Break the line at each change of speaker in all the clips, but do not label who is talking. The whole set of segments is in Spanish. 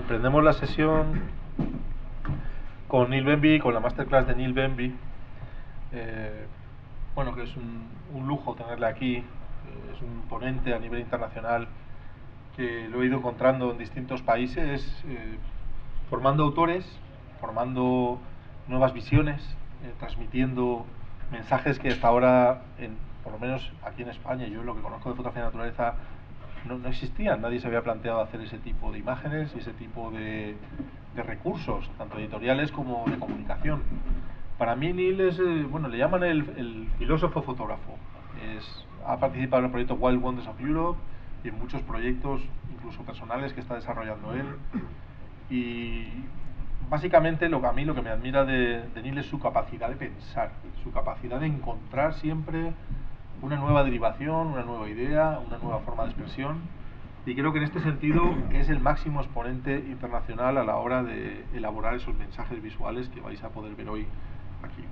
Emprendemos la sesión con Niall Benvie, con la masterclass de Niall Benvie. Bueno, que es un lujo tenerle aquí. Es un ponente a nivel internacional que lo he ido encontrando en distintos países, formando autores, formando nuevas visiones, transmitiendo mensajes que hasta ahora, por lo menos aquí en España, yo lo que conozco de fotografía de naturaleza, no existían. Nadie se había planteado hacer ese tipo de imágenes y ese tipo de recursos, tanto editoriales como de comunicación. Para mí Niall es, bueno, le llaman el filósofo fotógrafo. Ha participado en el proyecto Wild Wonders of Europe y en muchos proyectos, incluso personales, que está desarrollando él. Y básicamente a mí lo que me admira de Niall es su capacidad de pensar, su capacidad de encontrar siempre una nueva derivación, una nueva idea, una nueva forma de expresión, y creo que en este sentido es el máximo exponente internacional a la hora de elaborar esos mensajes visuales que vais a poder ver hoy aquí.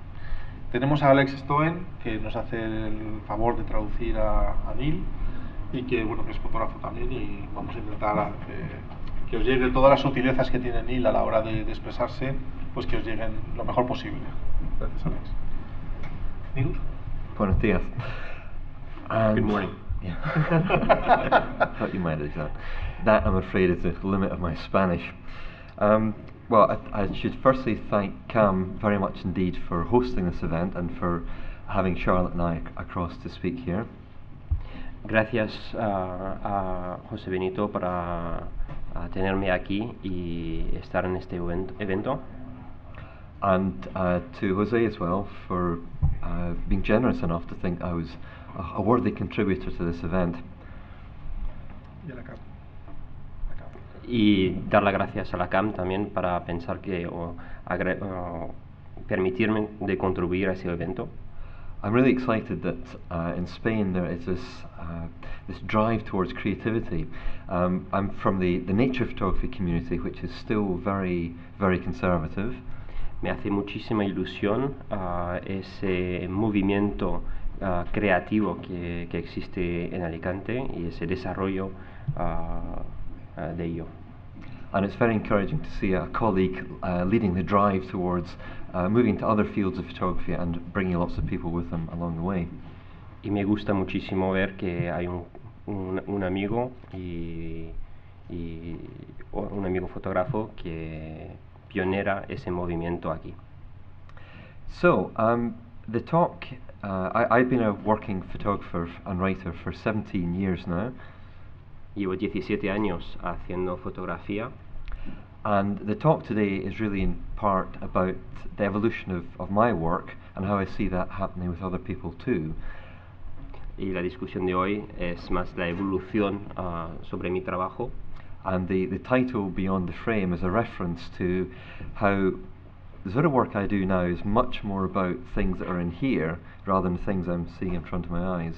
Tenemos a Alex Stoen, que nos hace el favor de traducir a Niall, y que, bueno, que es fotógrafo también, y vamos a intentar que os lleguen todas las sutilezas que tiene Niall a la hora de expresarse, pues que os lleguen lo mejor posible. Gracias, Alex. Niall.
Buenos días.
Good morning.
Yeah. Thought you might have done. That, I'm afraid, is the limit of my Spanish. Well, I should firstly thank CAM very much indeed for hosting this event and for having Charlotte and I across to speak here.
Gracias a José Benito para tenerme aquí y estar en este evento.
And to Jose as well for being generous enough to think I was a worthy contributor to this event.
Y dar las gracias a la CAM también para pensar que permitirme de contribuir a ese evento.
I'm really excited that in Spain there is this drive towards creativity. I'm from the nature photography community, which is still very, very conservative.
Me hace muchísima ilusión ese movimiento creativo que existe en Alicante y ese desarrollo de ello.
And it's very encouraging to see a colleague leading the drive towards moving to other fields of photography and bringing lots of people with them along the way.
Y me gusta muchísimo ver que hay un amigo y un amigo fotógrafo que pionera ese movimiento aquí.
So, the talk, I've been a working photographer and writer for 17 years now.
Llevo 17 años haciendo fotografía.
And the talk today is really in part about the evolution of my work and how I see that happening with other people too.
Y la discusión de hoy es más la evolución sobre mi trabajo.
And the title Beyond the Frame is a reference to how the sort of work I do now is much more about things that are in here rather than things I'm seeing in front of my eyes.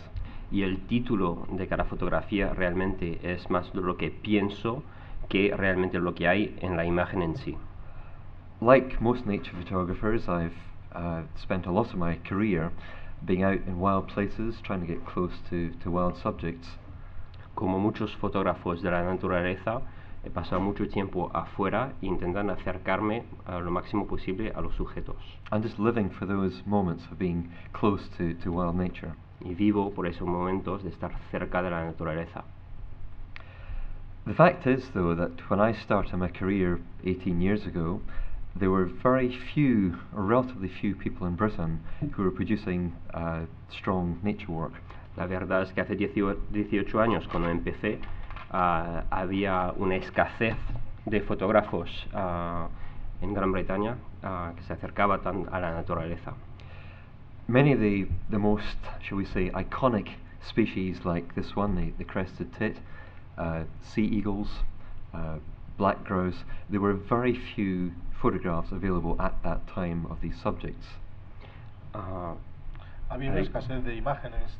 Y el título de cada fotografía realmente es más de lo que pienso que realmente lo que hay en la imagen en sí.
Like most nature photographers, I've spent a lot of my career being out in wild places, trying to get close to wild subjects.
Como muchos fotógrafos de la naturaleza, he pasado mucho tiempo afuera intentando acercarme lo máximo posible a los sujetos.
And just living for those moments of being close to wild nature.
Y vivo por esos momentos de estar cerca de la naturaleza.
The fact is, though, that when I started my career 18 years ago, there were very few, or relatively few people in Britain who were producing strong nature work.
La verdad es que hace 18 años, cuando empecé, había una escasez de fotógrafos en Gran Bretaña que se acercaba a la naturaleza.
Many of the most, shall we say, iconic species like this one, the crested tit, sea eagles, black grouse, there were very few photographs available at that time of these subjects.
Había una escasez de imágenes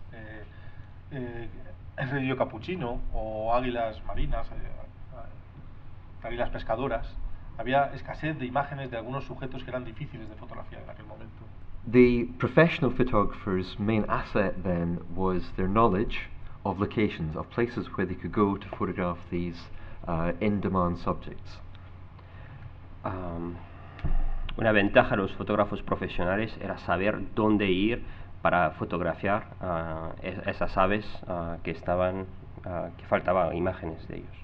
el río capuchino o águilas marinas, águilas pescadoras. Había escasez de imágenes de algunos sujetos que eran difíciles de fotografiar en aquel momento.
The professional photographer's main asset then was their knowledge of locations, of places where they could go to photograph these in-demand subjects.
una ventaja de los fotógrafos profesionales era saber dónde ir para fotografiar esas aves que faltaban imágenes de ellos.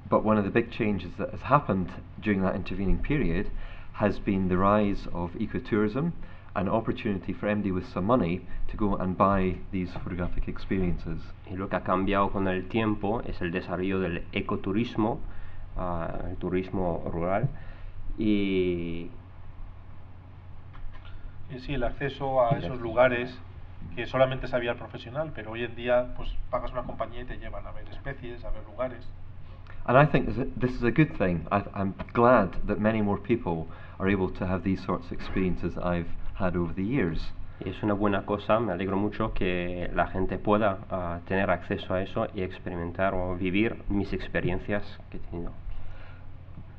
But one of the big changes that has happened during that intervening period has been the rise of ecotourism, an opportunity for MD with some money to go and buy these photographic experiences.
Y lo que ha cambiado con el tiempo es el desarrollo del ecoturismo, el turismo rural, y
sí, el acceso a esos lugares que solamente sabía el profesional, pero hoy en día pues pagas una compañía y te llevan a ver especies, a ver lugares.
And I think this is a good thing. I'm glad that many more people are able to have these sorts of experiences that I've had over the years.
Y es una buena cosa, me alegro mucho que la gente pueda tener acceso a eso y experimentar o vivir mis experiencias que he tenido.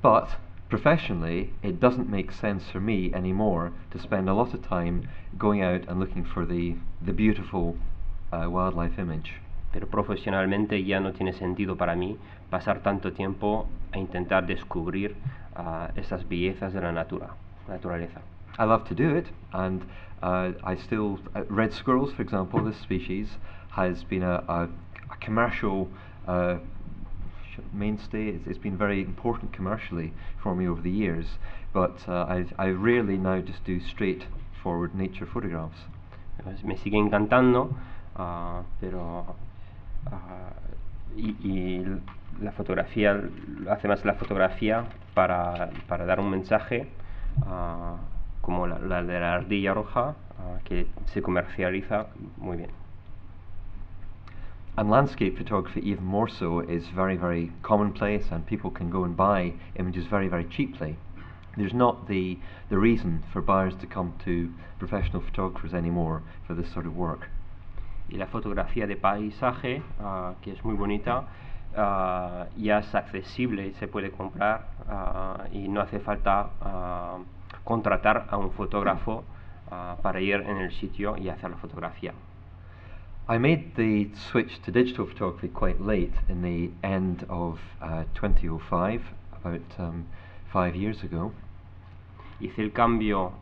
But professionally, it doesn't make sense for me anymore to spend a lot of time going out and looking for the beautiful wildlife image.
Pero profesionalmente ya no tiene sentido para mí pasar tanto tiempo a intentar descubrir esas bellezas de la naturaleza.
I love to do it, and I still red squirrels, for example, this species has been a commercial mainstay. It's been very important commercially for me over the years, but I rarely now just do straightforward nature photographs.
Me sigue encantando, pero y la fotografía hace más la fotografía para dar un mensaje, como la de la ardilla roja, que se comercializa muy bien.
And landscape photography, even more so, is very, very commonplace, and people can go and buy images very, very cheaply. There's not the reason for buyers to come to professional photographers anymore for this sort of work.
Y la fotografía de paisaje, que es muy bonita, ya es accesible y se puede comprar, y no hace falta contratar a un fotógrafo para ir en el sitio y hacer la fotografía.
I made the switch to digital photography quite late, in the end of 2005, about 5 years ago.
Hice el cambio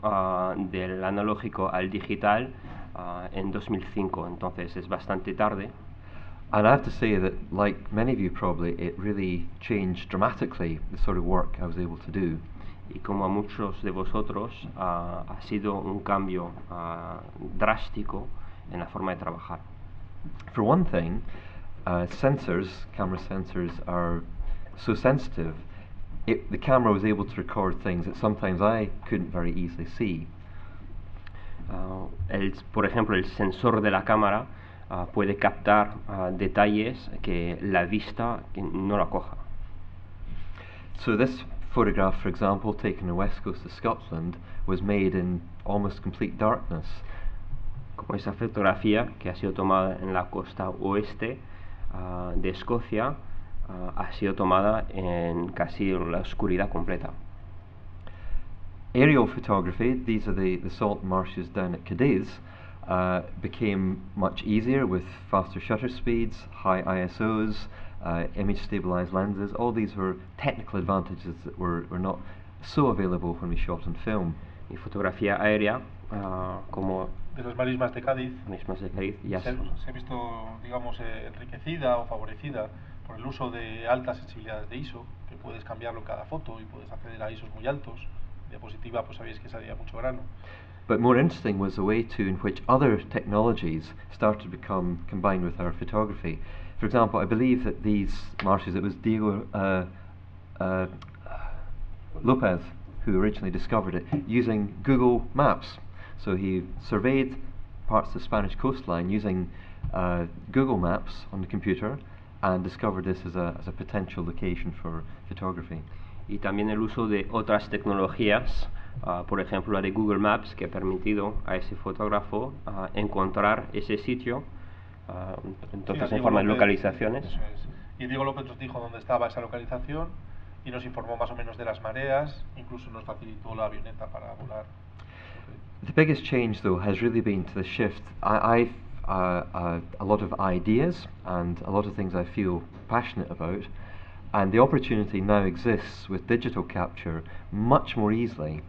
del analógico al digital en 2005, entonces es bastante tarde.
And I have to say that, like many of you probably, it really changed dramatically the sort of work I was able to do.
Y como a muchos de vosotros, ha sido un cambio drástico en la forma de trabajar.
For one thing, camera sensors are so sensitive. The camera was able to record things that sometimes I couldn't very easily see.
Por ejemplo, el sensor de la cámara puede captar detalles que la vista no la coja.
So this photograph, for example, taken on the west coast of Scotland, was made in almost complete darkness.
Como esa fotografía que ha sido tomada en la costa oeste de Escocia, ha sido tomada en casi la oscuridad completa.
Aerial photography, these are the salt marshes down at Cadiz, became much easier with faster shutter speeds, high ISOs, image stabilized lenses. All these were technical advantages that were not so available when we shot on film.
Y fotografía aérea, como
de las marismas de Cádiz,
ya
se ha visto, digamos, enriquecida o favorecida por el uso de altas sensibilidades de ISO, que puedes cambiarlo en cada foto y puedes acceder a ISOs muy altos. Diapositiva, pues sabéis que salía mucho grano.
But more interesting was the way too in which other technologies started to become combined with our photography. For example, I believe that these marshes, it was Diego Lopez who originally discovered it using Google Maps. So he surveyed parts of the Spanish coastline using Google Maps on the computer and discovered this as a potential location for photography.
Y también el uso de otras tecnologías, por ejemplo la de Google Maps, que ha permitido a ese fotógrafo encontrar ese sitio, entonces en forma de localizaciones.
Eso es. Y Diego López nos dijo dónde estaba esa localización y nos informó más o menos de las mareas, incluso nos facilitó la avioneta para volar.
The biggest change though has really been to the shift. I've a lot of ideas and a lot of things I feel passionate about, And the opportunity now exists with digital capture much more easily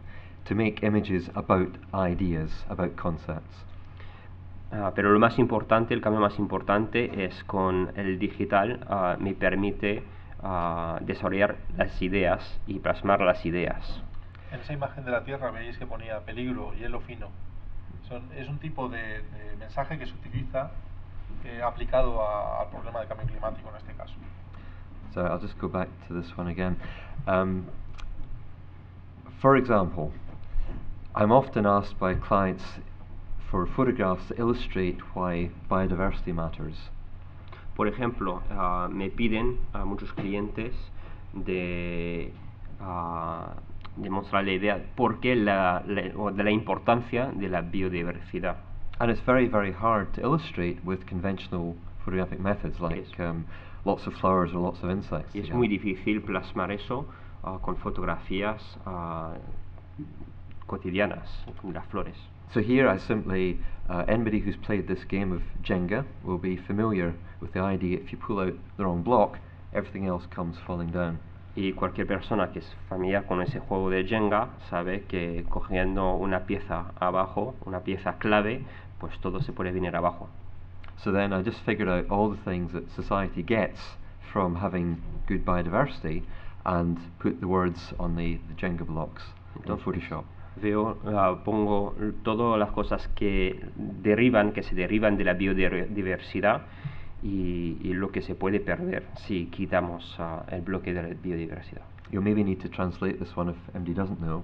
to make images about ideas, about concepts.
Pero lo más importante, el cambio más importante es con el digital me permite desarrollar las ideas y plasmar las ideas.
En esa imagen de la Tierra veis que ponía peligro, hielo fino. Es un tipo de mensaje que se utiliza aplicado al problema de cambio climático en este caso.
So I'll just go back to this one again. For example, I'm often asked by clients for photographs to illustrate why biodiversity matters.
Por ejemplo, me piden a muchos clientes de mostrar la idea por qué de la importancia de la biodiversidad.
And it's very, very hard to illustrate with conventional photographic methods like lots of flowers or lots of insects.
Y es muy difícil plasmar eso con fotografías cotidianas, con las flores.
So here I simply, anybody who's played this game of Jenga will be familiar with the idea if you pull out the wrong block, everything else comes falling down.
Y cualquier persona que es familiar con ese juego de Jenga sabe que cogiendo una pieza abajo, una pieza clave, pues todo se puede venir abajo.
So then I just figured out all the things that society gets from having good biodiversity and put the words on the Jenga blocks in Photoshop.
Pongo todas las cosas que se derivan de la biodiversidad y lo que se puede perder si quitamos el bloque de la biodiversidad.
You'll maybe need to translate this one if MD doesn't know.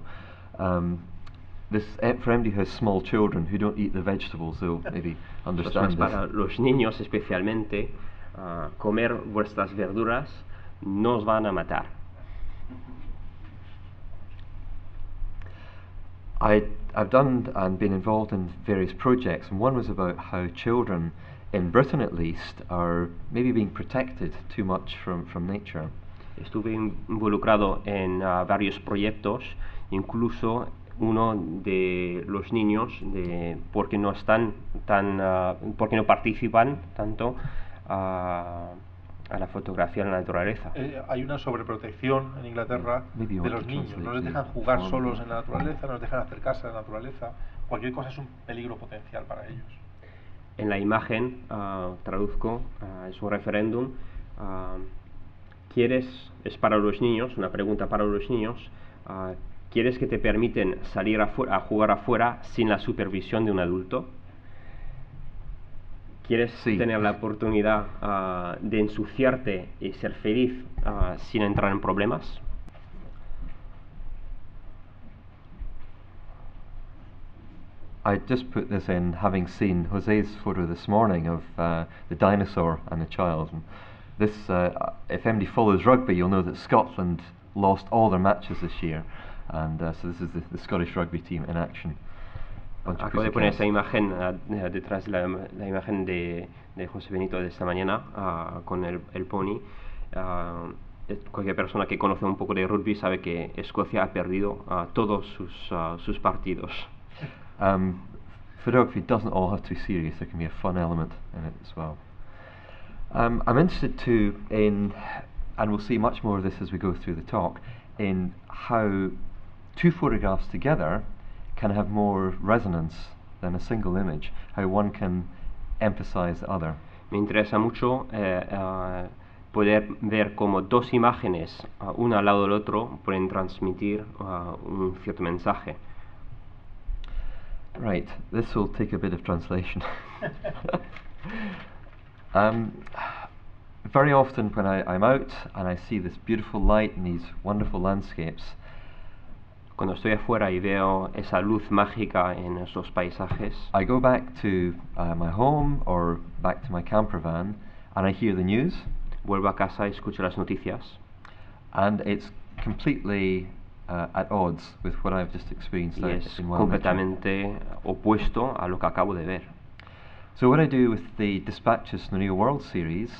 For MD who has small children who don't eat the vegetables, they'll maybe understand this.
Para los niños especialmente, comer vuestras verduras no os van a matar.
I've done and been involved in various projects, and one was about how children, in Britain at least, are maybe being protected too much from nature.
Estuve involucrado en varios proyectos, incluso uno de los niños, porque no participan tanto a la fotografía en la naturaleza.
Hay una sobreprotección en Inglaterra de los niños, no les dejan jugar solos en la naturaleza, no les dejan acercarse a la naturaleza, cualquier cosa es un peligro potencial para ellos.
En la imagen, traduzco, es un referéndum, es para los niños, una pregunta para los niños, ¿quieres que te permiten salir a jugar afuera sin la supervisión de un adulto? ¿Quieres tener la oportunidad de ensuciarte y ser feliz sin entrar en problemas?
I just put this in having seen José's photo this morning of the dinosaur and the child. And this, if anybody follows rugby, you'll know that Scotland lost all their matches this year. And so this is the Scottish rugby team in action.
Acabo de poner esa imagen detrás de la imagen de José Benito de esta mañana con el pony. Cualquier persona que conoce un poco de rugby sabe que Escocia ha perdido todos sus partidos.
Photography doesn't all have to be serious, there can be a fun element in it as well. I'm interested too in, and we'll see much more of this as we go through the talk, in how two photographs together can have more resonance than a single image, how one can emphasize the other.
Me interesa mucho poder ver cómo dos imágenes, una al lado del otro, pueden transmitir un cierto mensaje.
Right, this will take a bit of translation. Very often when I'm out and I see this beautiful light and these wonderful landscapes,
cuando estoy afuera y veo esa luz mágica en esos paisajes,
I go back to my home or back to my camper van and I hear the news.
Vuelvo a casa y escucho las noticias.
And it's completely at odds with what I've just experienced.
Y es completamente opuesto a lo que acabo de ver.
So what I do with the Dispatches from the Real World series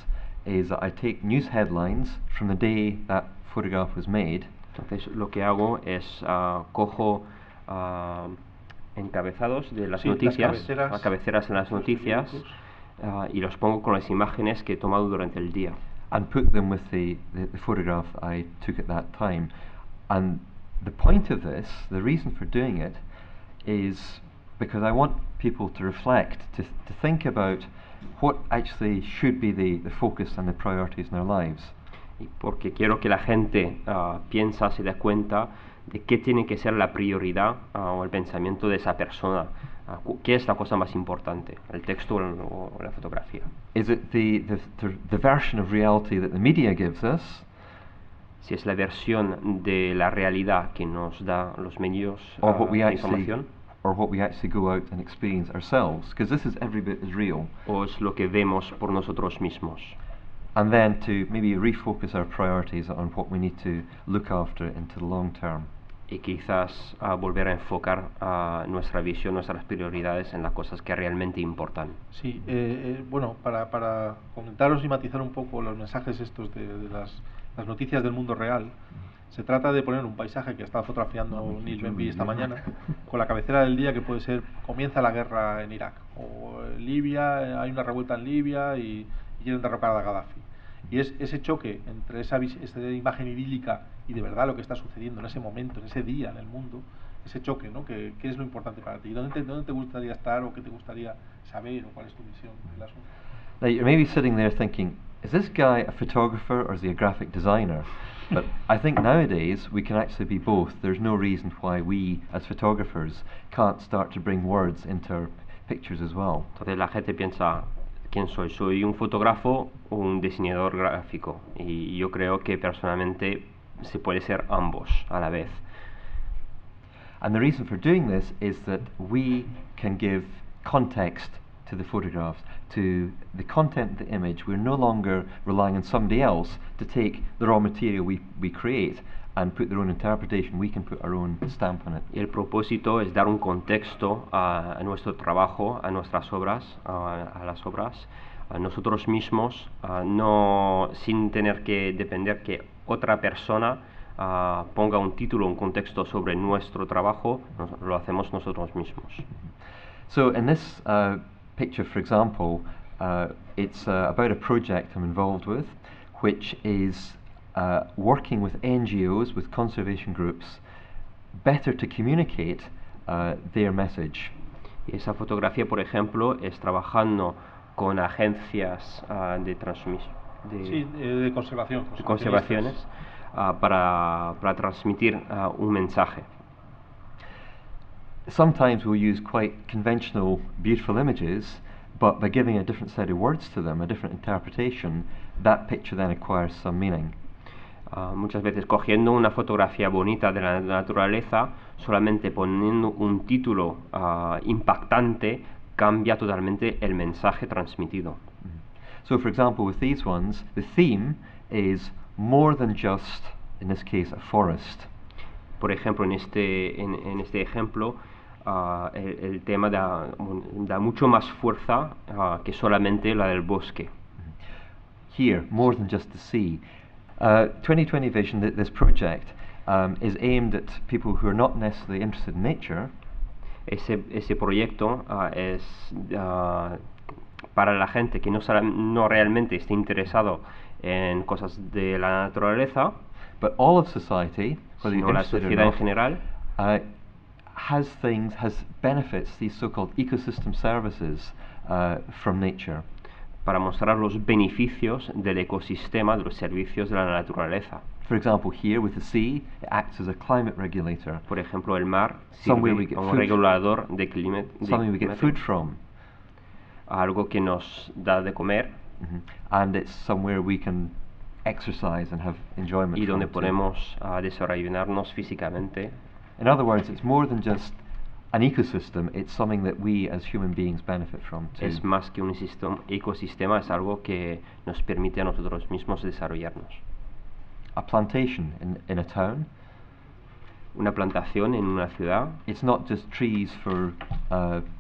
is that I take news headlines from the day that photograph was made.
Entonces lo que hago es cojo encabezados de las noticias, cabeceras en las noticias y los pongo con las imágenes que he tomado durante el día.
and put them with the photograph that I took at that time. And the point of this, the reason for doing it, is because I want people to reflect, to think about what actually should be the focus and the priorities in their lives.
Y porque quiero que la gente piensa, se dé cuenta de qué tiene que ser la prioridad o el pensamiento de esa persona. ¿Qué es la cosa más importante? ¿El texto o la fotografía?
Is it the version of reality that the media gives us?
Si es la versión de la realidad que nos da los medios
Or what we
de
actually,
información,
or what we actually go out and experience ourselves, because this is every bit as real.
o es lo que vemos por nosotros mismos.
And then to maybe refocus our priorities on what we need to look after into the long term.
Y quizás volver a enfocar nuestra visión, nuestras prioridades en las cosas que realmente importan.
Sí, bueno, para comentaros y matizar un poco los mensajes estos de las noticias del mundo real, se trata de poner un paisaje que estaba fotografiando Niall Benvie esta mañana, con la cabecera del día que puede ser: comienza la guerra en Irak, o Libia, hay una revuelta en Libia y quieren derrocar a Gaddafi. Y es ese choque entre esa imagen idílica y de verdad lo que está sucediendo en ese momento, en ese día en el mundo, ese choque, ¿no? ¿Qué es lo importante para ti? ¿Dónde te gustaría estar o qué te gustaría saber o cuál es tu visión del asunto?
Now you're maybe sitting there thinking, is this guy a photographer or is he a graphic designer? But I think nowadays we can actually be both. There's no reason why we, as photographers, can't start to bring words into our pictures as well.
Entonces la gente piensa, ¿quién soy? ¿Soy un fotógrafo o un diseñador gráfico? Y yo creo que personalmente se puede ser ambos a la vez.
And the reason for doing this is that we can give context to the photographs, to the content of the image. We're no longer relying on somebody else to take the raw material we create and put their own interpretation. We can put our own stamp on it.
Y el propósito es dar un contexto a nuestro trabajo, a nuestras obras, a las obras, a nosotros mismos, no sin tener que depender que otra persona ponga un título, un contexto sobre nuestro trabajo. Lo hacemos nosotros mismos.
So in this picture, for example, it's about a project I'm involved with, which is working with NGOs, with conservation groups, better to communicate their message.
Y esa fotografía, por ejemplo, es trabajando con agencias de transmisión,
de conservación,
de conservaciones, para transmitir un mensaje.
Sometimes we'll use quite conventional, beautiful images, but by giving a different set of words to them, a different interpretation, that picture then acquires some meaning.
Muchas veces cogiendo una fotografía bonita de la naturaleza, solamente poniendo un título impactante, cambia totalmente el mensaje transmitido.
So for example, with these ones, the theme is more than just, in this case, a forest.
Por ejemplo, en este ejemplo, el tema da mucho más fuerza que solamente la del bosque.
Here, more than just the sea. 2020 Vision, this project, is aimed at people who are not necessarily interested in nature.
Ese proyecto es para la gente que no realmente está interesado en cosas de la naturaleza,
but all of society,
sino la sociedad en general,
has benefits, these so-called ecosystem services from nature.
Para mostrar los beneficios del ecosistema, de los servicios de la naturaleza.
For example, here with the sea, it acts as a climate regulator.
Por ejemplo, el mar sirve como regulador de clima.
Something we get food from.
Algo que nos da de comer.
And it's somewhere we can exercise and have enjoyment.
Y donde podemos desarrollarnos físicamente.
In other words, it's more than just an ecosystem, it's something that we as human beings benefit from too.
Es más que un ecosistema, es algo que nos permite a nosotros mismos desarrollarnos.
A plantation in a town.
Una plantación en una ciudad.
It's not just trees for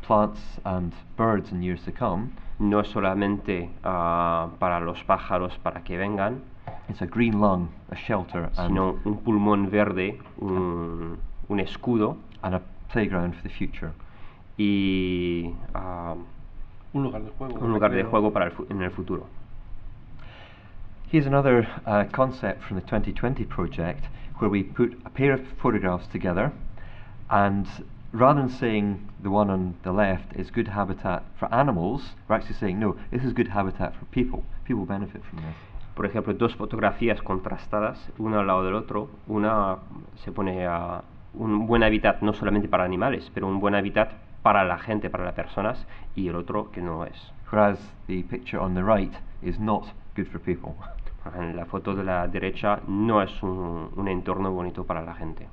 plants and birds in years to come.
No es solamente para los pájaros para que vengan.
It's a green lung, a shelter,
sino un pulmón verde, un escudo.
And a playground for the future.
Y
un lugar de juego.
Un lugar de juego en el futuro.
Here's another concept from the 2020 project where we put a pair of photographs together, and rather than saying the one on the left is good habitat for animals, we're actually saying no, this is good habitat for people. People benefit from this.
Por ejemplo, dos fotografías contrastadas, una al lado del otro. Una se pone a un buen hábitat no solamente para animales, pero un buen hábitat para la gente, para las personas, y el otro que no es.
Whereas the picture on the right is not good for people.
En la foto de la derecha no es un entorno bonito para la gente.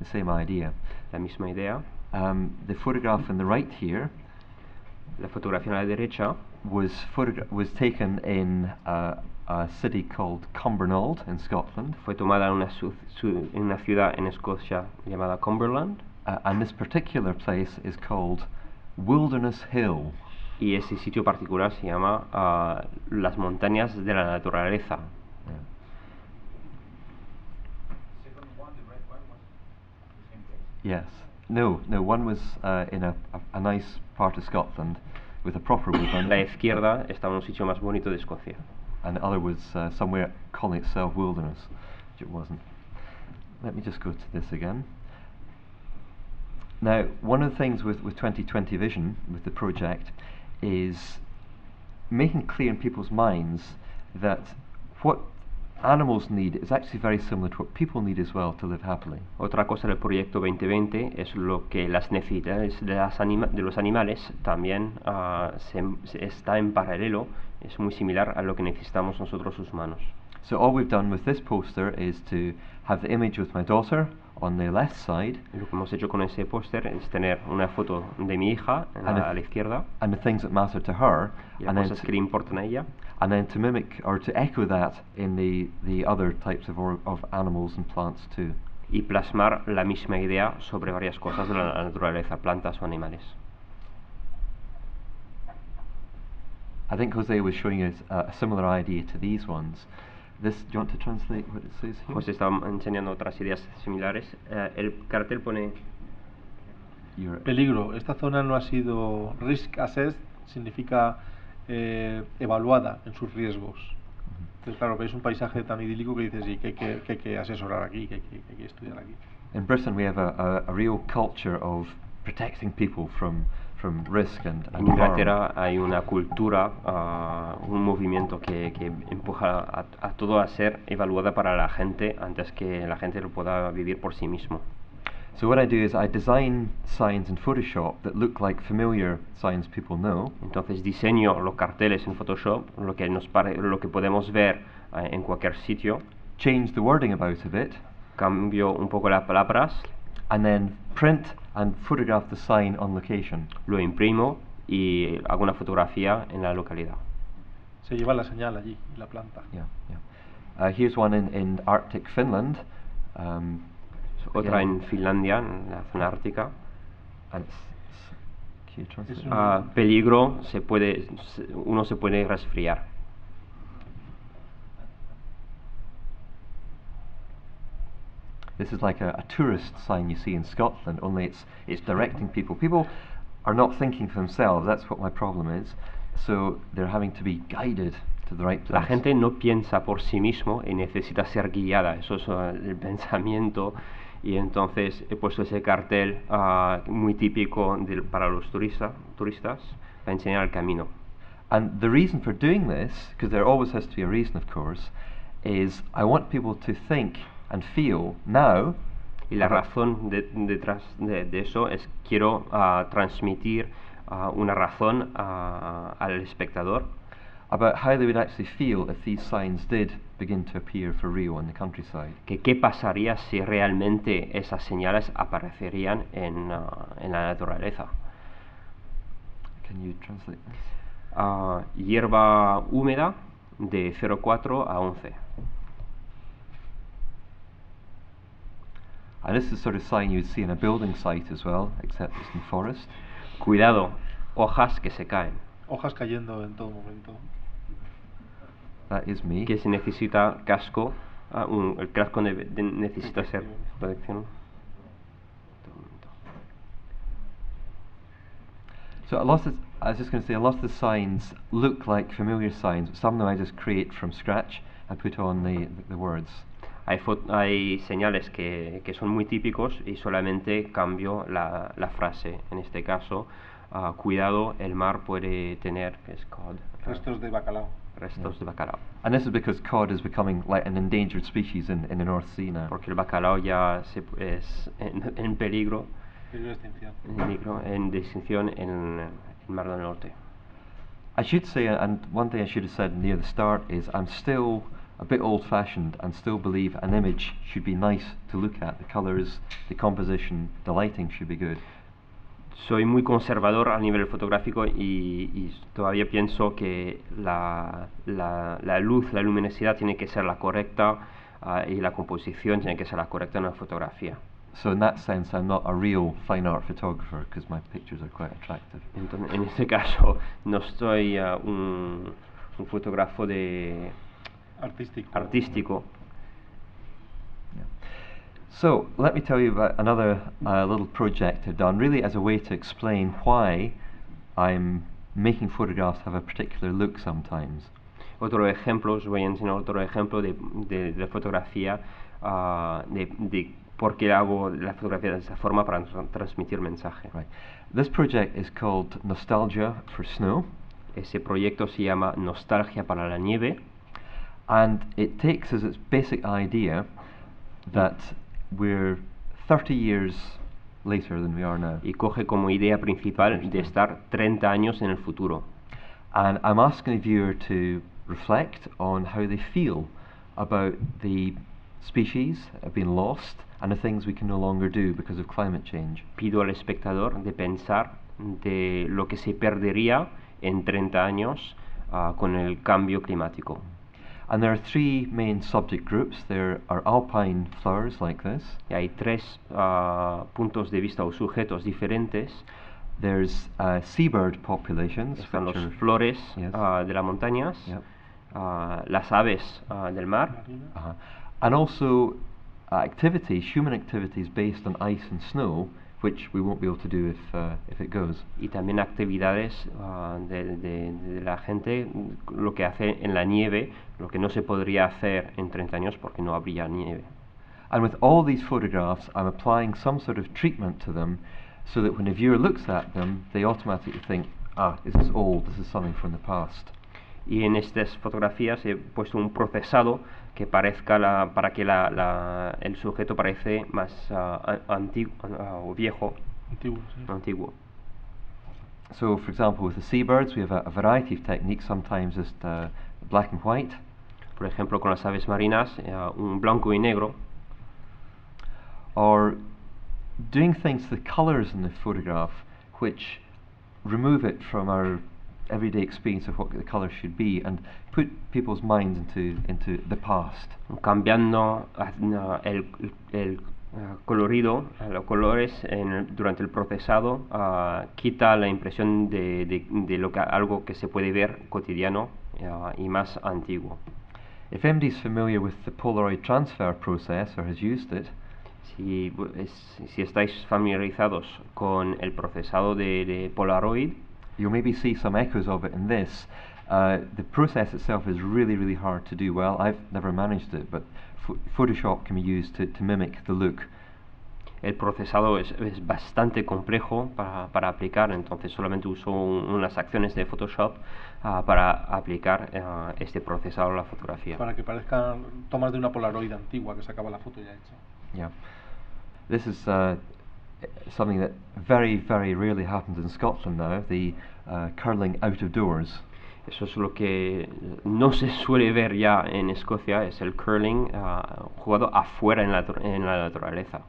The same idea.
La misma idea.
The photograph on the right here
La fotografía a la derecha
was taken in a city called Cumbernauld in Scotland.
fue tomada en una ciudad en Escocia llamada Cumberland.
And this particular place is called Wilderness Hill.
Y ese sitio particular se llama las montañas de la naturaleza.
Yes. No, one was in a nice part of Scotland with a proper woodland.
La izquierda estaba en un sitio más bonito de Escocia.
And the other was somewhere calling itself wilderness, which it wasn't. Let me just go to this again. Now, one of the things with 2020 Vision, with the project, is making clear in people's minds that what animals need is actually very similar to what people need as well to live happily.
Otra cosa del proyecto 2020 es lo que las necesidades de los animales también está en paralelo, es muy similar a lo que necesitamos nosotros los humanos.
So all we've done with this poster is to have the image with my daughter on the left side.
Lo que hemos hecho con ese póster es tener una foto de mi hija a la izquierda,
and the things that matter to her,
y las cosas que le importan a ella,
and then to mimic or to echo that in the other types of animals and plants too.
y plasmar la misma idea sobre varias cosas de la naturaleza, plantas o animales.
I think Jose was showing us a similar idea to these ones. This, do you want to translate what it says here?
José está enseñando otras ideas similares. El cartel pone
peligro. Esta zona no ha sido risk assessed, significa evaluada en sus riesgos. Entonces, claro, veis un paisaje tan idílico que dices, sí, que hay que asesorar aquí, que hay que estudiar aquí.
In Britain we have a real culture of protecting people from risk and
En Inglaterra hay una cultura, un movimiento que empuja a todo a ser evaluada para la gente antes que la gente lo pueda vivir por sí mismo.
So what I do is I design signs in Photoshop that look like familiar signs people know.
Entonces diseño los carteles en Photoshop, lo que podemos ver en cualquier sitio.
Change the wording about a bit.
Cambio un poco las palabras.
And then print and photograph the sign on location.
Lo imprimo y hago una fotografía en la localidad.
Se lleva la señal allí, la planta.
Yeah. Here's one in Arctic Finland.
Otra en Finlandia, en la zona ártica.
And it's
peligro, uno se puede resfriar.
This is like a tourist sign you see in Scotland, only it's directing people. People are not thinking for themselves, that's what my problem is. So they're having to be guided to the right place.
La gente no piensa por sí mismo y necesita ser guiada, eso es el pensamiento. Y entonces he puesto ese cartel muy típico para los turistas para enseñar el camino.
And the reason for doing this, because there always has to be a reason of course, is I want people to think and feel now.
Y la razón detrás de eso es quiero transmitir una razón al espectador
about how they would actually feel if these signs did begin to appear for real in the countryside.
¿Qué pasaría si realmente esas señales aparecerían en la naturaleza?
Can you translate this?
Hierba húmeda de 0,4 a 11.
And this is the sort of sign you would see in a building site as well, except it's in forest.
Cuidado, hojas que se caen.
Hojas cayendo en todo momento.
That is me.
Que se necesita casco, el casco necesita ser protección.
So a I was just going to say, a lot of the signs look like familiar signs, but some of them I just create from scratch and put on the words.
Hay señales que son muy típicos y solamente cambio la frase. En este caso, cuidado, el mar puede tener, que es cod,
Restos de bacalao.
restos de bacalao.
And this is because cod is becoming like an endangered species in the North Sea now.
Porque el bacalao ya es en peligro,
Peligro de extinción.
en extinción en el Mar del Norte.
I should say, and one thing I should have said near the start is, I'm still a bit old-fashioned and still believe an image should be nice to look at. The colours, the composition, the lighting should be good.
Soy muy conservador a nivel fotográfico y todavía pienso que la luz, la luminosidad tiene que ser la correcta y la composición tiene que ser la correcta en la fotografía.
So in that sense, I'm not a real fine art photographer because my pictures are quite attractive.
Entonces, en este caso, no soy un fotógrafo artístico.
Yeah. So let me tell you about another little project I've done, really as a way to explain why I'm making photographs have a particular look sometimes.
Otro ejemplo, os voy a enseñar otro ejemplo de fotografía, de por qué hago la fotografía de esa forma para transmitir mensaje.
Right. This project is called Nostalgia for Snow.
Ese proyecto se llama Nostalgia para la nieve.
And it takes as its basic idea that we're 30 years later than we are now.
Y coge como idea principal de estar 30 años en el futuro.
And I'm asking the viewer to reflect on how they feel about the species that have been lost and the things we can no longer do because of climate change.
Pido al espectador de pensar de lo que se perdería en 30 años con el cambio climático.
And there are three main subject groups. There are alpine flowers like this.
Y hay tres puntos de vista o sujetos diferentes.
There's seabird populations.
Están
which
los
are,
flores
yes.
de las montañas,
Yep.
Las aves del mar,
Uh-huh. And also activities, human activities based on ice and snow, which we won't be able to do if it goes.
y también actividades de la gente, lo que hace en la nieve, lo que no se podría hacer en 30 años porque no habría nieve.
And with all these photographs, I'm applying some sort of treatment to them so that when a viewer looks at them, they automatically think, this is old, this is something from the past.
Y en estas fotografías he puesto un procesado que parezca para que el sujeto parece más antiguo o viejo,
Antiguo, sí.
antiguo.
So, for example, with the seabirds, we have a variety of techniques, sometimes just black and white,
Por ejemplo, con las aves marinas, un blanco y negro,
or doing things to the colours in the photograph which remove it from our everyday experience of what the colours should be and put people's minds into the past.
cambiando el colorido, los colores durante el procesado, quita la impresión de algo que se puede ver cotidiano y más antiguo.
If anybody's familiar with the Polaroid transfer process or has used it,
Si estáis familiarizados con el procesado de Polaroid,
you'll maybe see some echoes of it in this. The process itself is really, really hard to do well. I've never managed it, but Photoshop can be used to mimic the look.
el procesado es bastante complejo para aplicar, entonces solamente uso unas acciones de Photoshop para aplicar este procesado a la fotografía.
Para que parezcan tomas de una Polaroid antigua que sacaba la foto ya hecha.
Yeah. This is something that very, very rarely happens in Scotland now, the curling out of doors.
Eso es lo que no se suele ver ya en Escocia, es el curling jugado afuera en la naturaleza.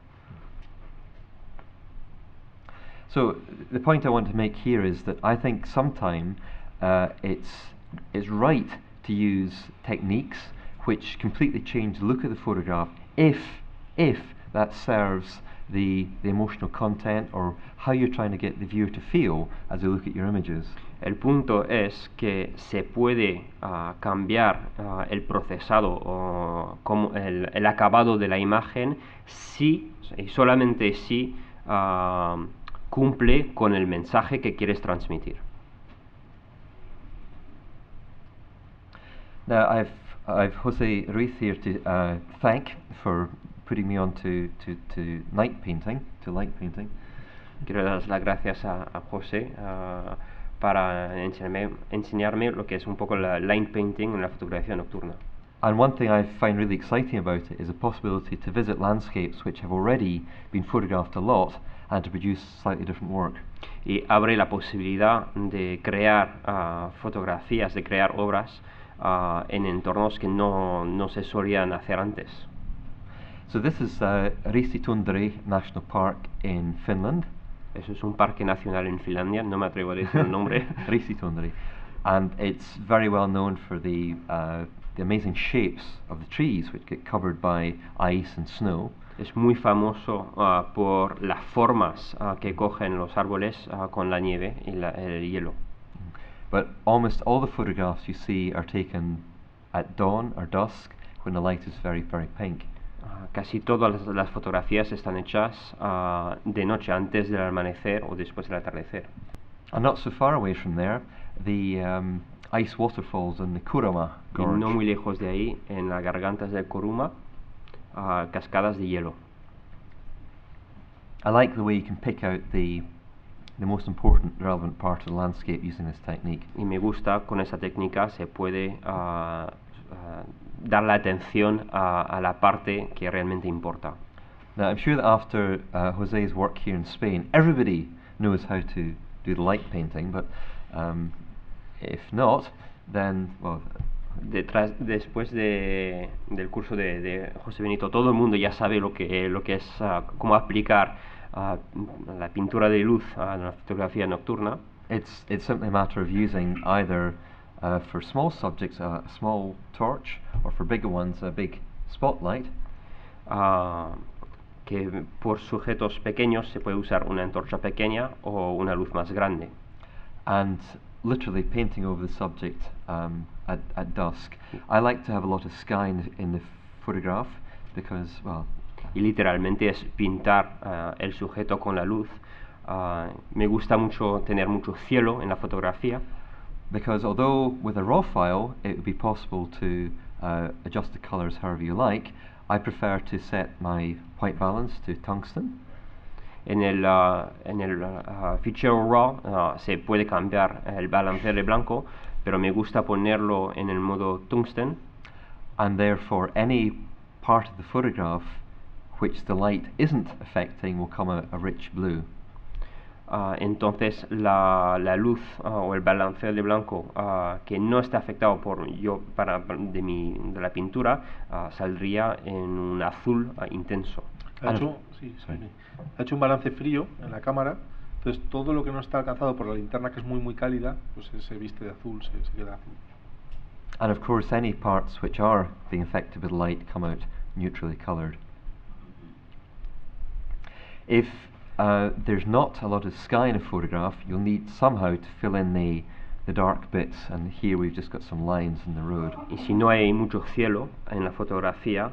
So the point I want to make here is that I think sometime it's right to use techniques which completely change the look of the photograph if that serves the emotional content or how you're trying to get the viewer to feel as they look at your images.
El punto es que se puede cambiar el procesado o como el acabado de la imagen si y solamente si cumple con el mensaje que quieres transmitir.
Now I've José Ruíz here to thank for putting me on to night painting, to light painting.
Quiero dar las gracias a José para enseñarme lo que es un poco la line painting en la fotografía nocturna.
And one thing I find really exciting about it is the possibility to visit landscapes which have already been photographed a lot and to produce slightly different work.
Y abre la posibilidad de crear fotografías, de crear obras en entornos que no se solían hacer antes.
So this is Riistitundri National Park in Finland.
Eso es un parque nacional en Finlandia, no me atrevo a decir el nombre.
Riistitundri. And it's very well known for the amazing shapes of the trees which get covered by ice and snow.
Es muy famoso por las formas que cogen los árboles con la nieve y el hielo.
But almost all the photographs you see are taken at dawn or dusk when the light is very, very pink.
Casi todas las fotografías están hechas de noche, antes del amanecer o después del atardecer.
And not so far away from there, the ice waterfalls in the Kurama
Y
Gorge.
no muy lejos de ahí, en las gargantas del Kuruma, cascadas de hielo.
I like the way you can pick out the most important relevant part of the landscape using this technique.
Y me gusta, con esa técnica se puede dar la atención a la parte que realmente importa.
Now I'm sure that after José's work here in Spain, everybody knows how to do the light painting, but if not, then, well...
Después del curso de José Benito, todo el mundo ya sabe lo que es, cómo aplicar la pintura de luz a la fotografía nocturna.
It's simply a matter of using either for small subjects a small torch, or for bigger ones a big spotlight.
Que por sujetos pequeños se puede usar una antorcha pequeña o una luz más grande.
And literally painting over the subject at dusk. I like to have a lot of sky in the photograph because, well...
Y literalmente es pintar el sujeto con la luz. Me gusta mucho tener mucho cielo en la fotografía.
Because although with a raw file it would be possible to adjust the colors however you like, I prefer to set my white balance to tungsten.
En el fichero RAW se puede cambiar el balance de blanco, pero me gusta ponerlo en el modo tungsten.
And therefore any part of the photograph which the light isn't affecting will come a rich blue.
Entonces la luz o el balanceo de blanco que no está afectado de la pintura saldría en un azul intenso.
Ha hecho un balance frío en la cámara, entonces todo lo que no está alcanzado por la linterna, que es muy cálida, pues se viste de azul, se queda azul.
And of course any parts which are being affected with light come out neutrally coloured. If there's not a lot of sky in a photograph, you'll need somehow to fill in the dark bits, and here we've just got some lines in the road.
Y si no hay mucho cielo en la fotografía,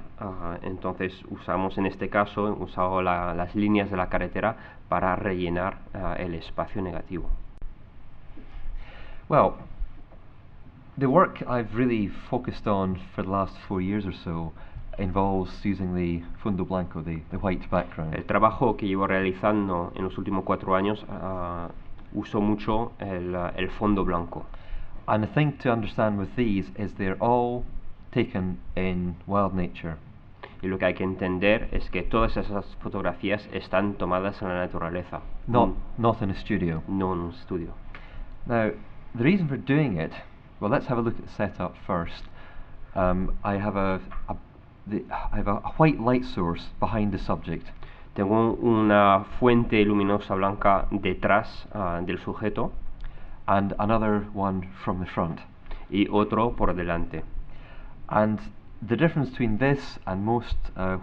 entonces usamos, en este caso, las líneas de la carretera para rellenar el espacio negativo.
Well, the work I've really focused on for the last 4 years or so involves using the fondo blanco, the white background.
El trabajo que llevo realizando en los últimos 4 años uso mucho el fondo blanco.
And the thing to understand with these is they're all taken in wild nature.
Y lo que hay que entender es que todas esas fotografías están tomadas en la naturaleza.
Not in a studio.
No en un estudio.
Now, the reason for doing it, well, let's have a look at the setup first. I have a white light source behind the subject.
Tengo una fuente luminosa blanca detrás del sujeto.
And another one from the front.
Y otro por delante.
And the difference between this and most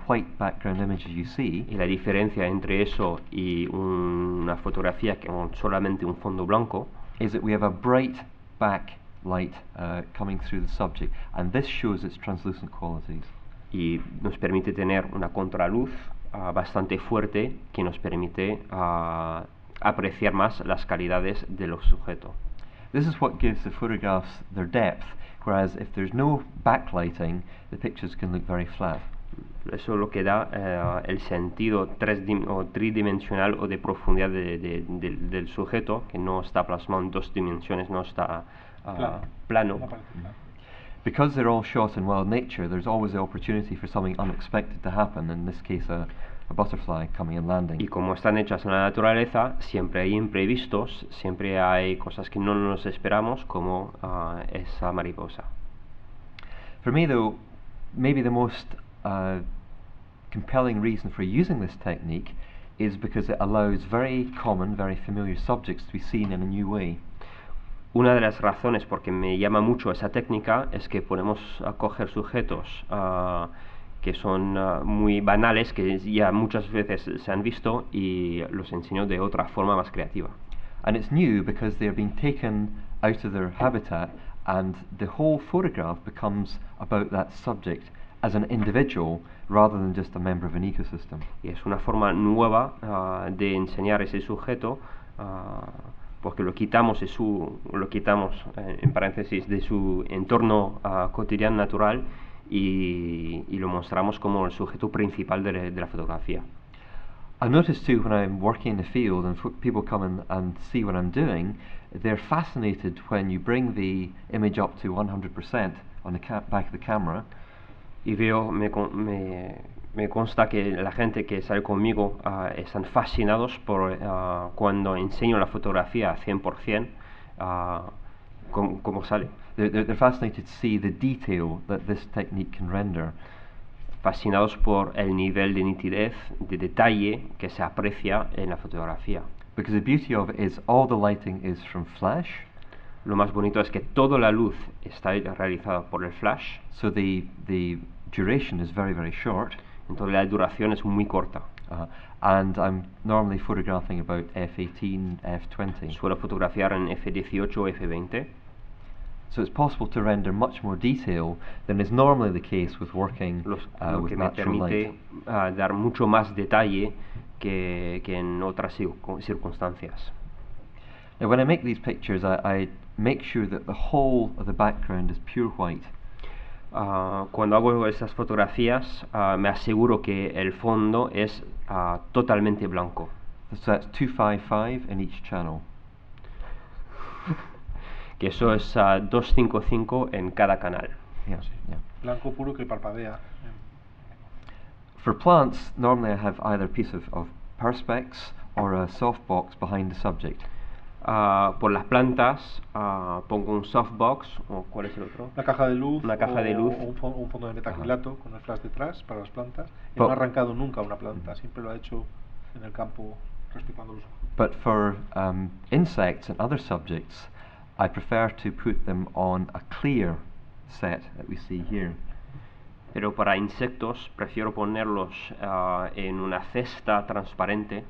white background images you see,
y la diferencia entre eso y una fotografía con solamente un fondo blanco,
is that we have a bright backlight coming through the subject, and this shows its translucent qualities.
Y nos permite tener una contraluz bastante fuerte que nos permite apreciar más las calidades de los sujetos.
This is what gives the photographs their depth. whereas if there's no backlighting, the pictures can look very flat.
Eso es lo que da el sentido tridimensional o de profundidad del sujeto, que no está plasmado en dos dimensiones, no está plano.
Because they're all shot in wild nature, there's always the opportunity for something unexpected to happen, in this case a butterfly coming and landing.
Y como están hechas en la naturaleza, siempre hay imprevistos, siempre hay cosas que no nos esperamos, como esa mariposa.
For me though, maybe the most compelling reason for using this technique is because it allows very common, very familiar subjects to be seen in a new way.
Una de las razones por que me llama mucho esa técnica es que podemos coger sujetos que son muy banales, que ya muchas veces se han visto, y los enseño de otra forma más creativa.
And it's new because they're being taken out of their habitat, and the whole photograph becomes about that subject as an individual rather than just a member of an ecosystem.
Y es una forma nueva de enseñar ese sujeto, porque lo quitamos en paréntesis de su entorno cotidiano natural y lo mostramos como el sujeto principal de la fotografía.
I notice too, when I'm working in the field and people come and see what I'm doing, they're fascinated when you bring the image up to 100% on the back of the camera.
Y veo, me consta que la gente que sale conmigo están fascinados por cuando enseño la fotografía a 100%, cómo sale.
They're fascinated to see the detail that this technique can render.
Fascinados por el nivel de nitidez, de detalle que se aprecia en la fotografía.
Because the beauty of it is all the lighting is from flash.
Lo más bonito es que toda la luz está realizada por el flash.
So the duration is very, very short.
Entonces la duración es muy corta.
And I'm normally photographing about f18, f20.
Suelo fotografiar en f18 o f20.
So it's possible to render much more detail than is normally the case with working
lo
with
que me
natural
permite
light.
Dar mucho más detalle que en otras circunstancias.
Now when I make these pictures, I make sure that the whole of the background is pure white.
Cuando hago esas fotografías, me aseguro que el fondo es totalmente blanco.
So that's 255 in each channel.
Que eso es 255 en cada canal.
Yeah, yeah.
Blanco puro que parpadea.
For plants, normally I have either a piece of perspex or a softbox behind the subject.
Por las plantas pongo un softbox, o ¿cuál es el otro?
Una caja de luz,
Una caja de luz.
O un fondo de metacrilato con el flash detrás para las plantas. Y no ha arrancado nunca una planta, siempre lo ha hecho en el campo respetando los ojos.
But for insects and other subjects, I prefer to put them on a clear set that we see here.
Pero para insectos prefiero ponerlos en una cesta transparente.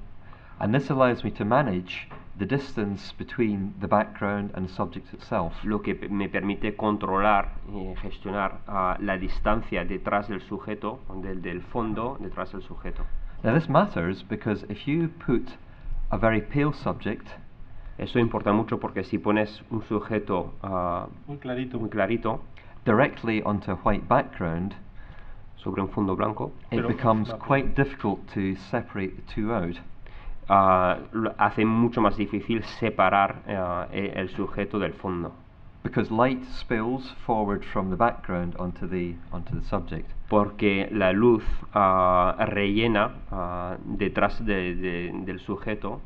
And this allows me to manage the distance between the background and the subject itself.
Lo que me permite controlar y gestionar la distancia detrás del sujeto, del fondo detrás del sujeto.
Now this matters because if you put a very pale subject,
eso importa mucho porque si pones un sujeto
muy
clarito
directly onto a white background,
sobre un fondo blanco,
it becomes quite difficult to separate the two out.
Hace mucho más difícil separar el sujeto del fondo.
Because light spills forward from the background onto the subject.
Porque la luz rellena detrás del sujeto.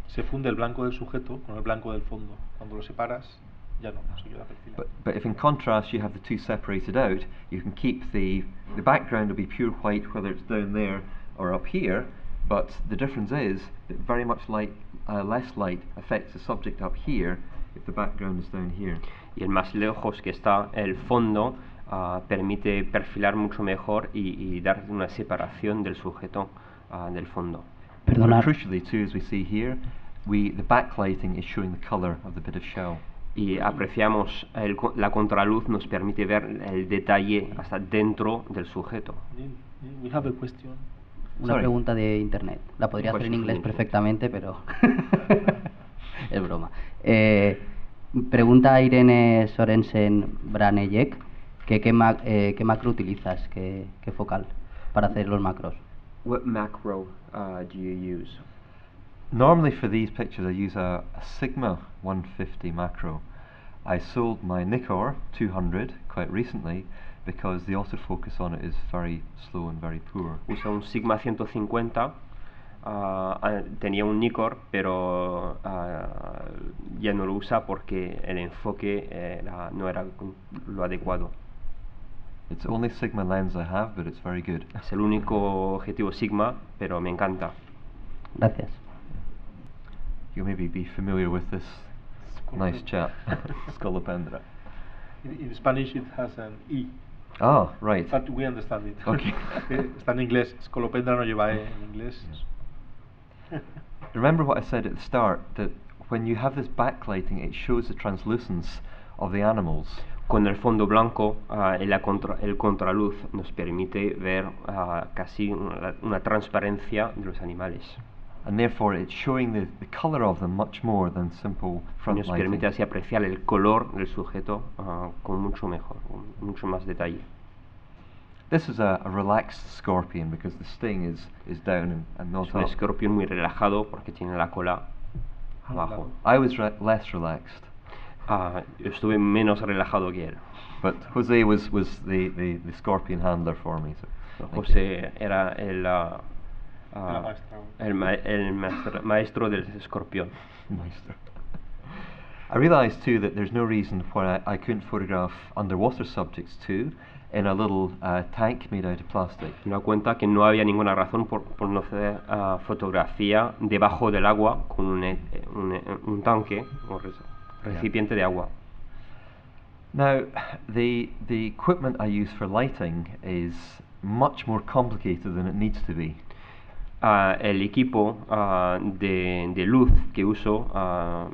Se funde el blanco del sujeto con el blanco del fondo. Cuando lo separas, ya no se queda perfilado.
But if in contrast you have the two separated out, you can keep the background will be pure white whether it's down there or up here. But the difference is that very much less light affects the subject up here if the background is down here.
Y el más lejos que está el fondo permite perfilar mucho mejor y dar una separación del sujeto del fondo.
But crucially too, as we see here, the backlighting is showing the color of the bit of shell.
Y apreciamos la contraluz nos permite ver el detalle hasta dentro del sujeto.
We have a question.
Una pregunta de internet. La podría hacer en inglés perfectamente, pero es broma. Pregunta Irene Sorensen Branejek que qué macro utilizas, qué focal para hacer los macros.
What macro do you use?
Normally for these pictures I use a Sigma 150 macro. I sold my Nikkor 200 quite recently because the autofocus on it is very slow and very poor.
Usa un Sigma 150. Tenía un Nikkor, pero ya no lo usa porque el enfoque no era lo adecuado.
It's the only Sigma lens I have, but it's very good.
Es el único objetivo Sigma, pero me encanta.
Gracias.
You maybe be familiar with this nice chap, Scolopendra.
In Spanish it has an E.
Oh, right.
But we understand it.
Okay.
Está en inglés. Scolopendra no lleva E en inglés.
Remember what I said at the start, that when you have this backlighting, it shows the translucence of the animals.
Con el fondo blanco, el contraluz nos permite ver casi una transparencia de los animales.
And therefore it's showing the colour of them much more than simple front
Nos
lighting.
permite así apreciar el color del sujeto con mucho mucho más detalle.
This is a relaxed scorpion because the sting is down and not
Es un
up.
escorpión muy relajado porque tiene la cola abajo.
I was less relaxed,
Yo estuve menos relajado que él.
but Jose was the scorpion handler for me. So thank you.
José era el maestro del escorpión.
Maestro. I realised too that there's no reason why I couldn't photograph underwater subjects too in a little tank made out of plastic.
Me da cuenta que no había ninguna razón por no hacer fotografía debajo del agua con un tanque o recipiente de agua.
Now, the equipment I use for lighting is much more complicated than it needs to be.
El equipo de luz que uso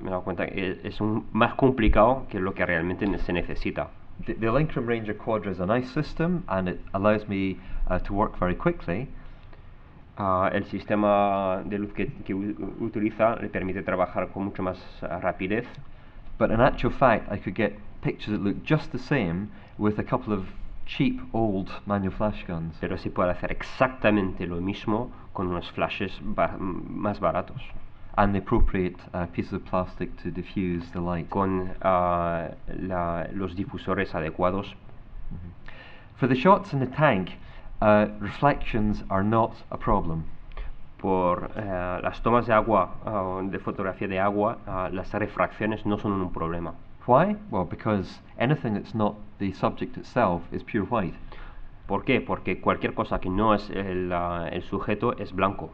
me he dado cuenta que es más complicado que lo que realmente se necesita.
The Linkrum Ranger Quadra is a nice system and it allows me to work very quickly.
El sistema de luz que utiliza le permite trabajar con mucho más rapidez.
But in actual fact, I could get pictures that look just the same with a couple of cheap old manual flash guns.
Pero se puede hacer exactamente lo mismo con unos flashes más baratos.
And the appropriate pieces of plastic to diffuse the light.
Con los difusores adecuados.
For the shots in the tank, reflections are not a problem.
Por las tomas de agua, de fotografía de agua, las refracciones no son un problema.
Why? Well, because anything that's not the subject itself is pure white.
¿Por qué? Porque cualquier cosa que no es el sujeto es blanco.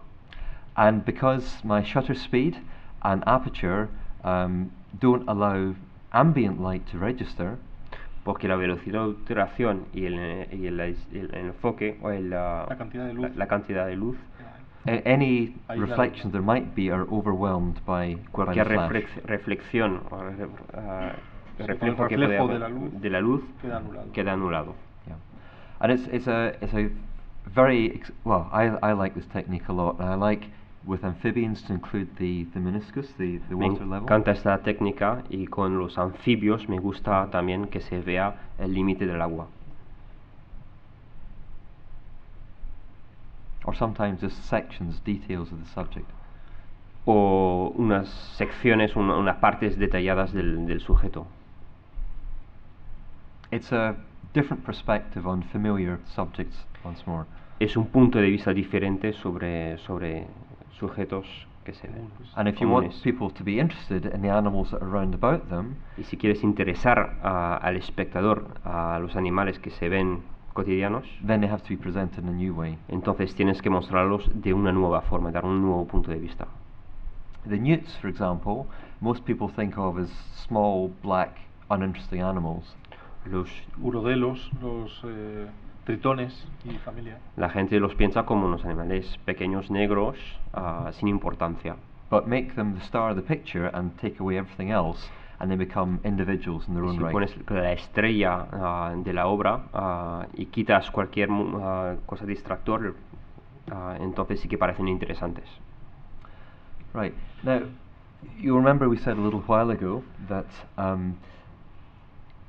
And because my shutter speed and aperture don't allow ambient light to register,
porque la velocidad de obturación y el enfoque o la cantidad de luz,
any reflections there might be are overwhelmed by
cualquier
the flash.
reflexión o reflejo que puede haber de la luz queda anulado.
Yeah. And it's a very well, I like this technique a lot, and I like with amphibians to include the meniscus, the water level.
Me encanta esta técnica y con los anfibios me gusta también que se vea el límite del agua.
Or sometimes just sections, details of the subject.
O unas secciones, unas partes detalladas del sujeto.
It's a different perspective on familiar subjects once more.
Es un punto de vista diferente sobre sujetos que se ven.
And if you want people to be interested in the animals that are round about them,
y si quieres interesar al espectador a los animales que se ven cotidianos,
then they have to be presented in a new way.
Entonces tienes que mostrarlos de una nueva forma, dar un nuevo punto de vista.
The newts, for example, most people think of as small, black, uninteresting animals.
Los
urodelos, los tritones y familia.
La gente los piensa como unos animales pequeños, negros, sin importancia.
But make them the star of the picture and take away everything else, and they become individuals in their own right.
Si pones la estrella de la obra y quitas cualquier cosa distractor, entonces sí que parecen interesantes.
Right. Now, You remember we said a little while ago that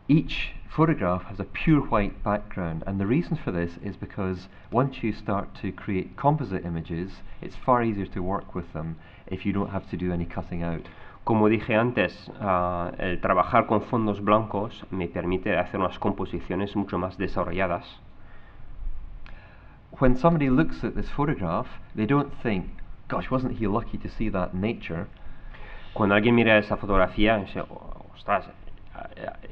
each photograph has a pure white background, and the reason for this is because once you start to create composite images, it's far easier to work with them if you don't have to do any cutting out.
Como dije antes, el trabajar con fondos blancos me permite hacer unas composiciones mucho más desarrolladas.
When somebody looks at this photograph, they don't think, gosh, wasn't he lucky to see that in nature?
Cuando alguien mira esa fotografía, dice, ostras,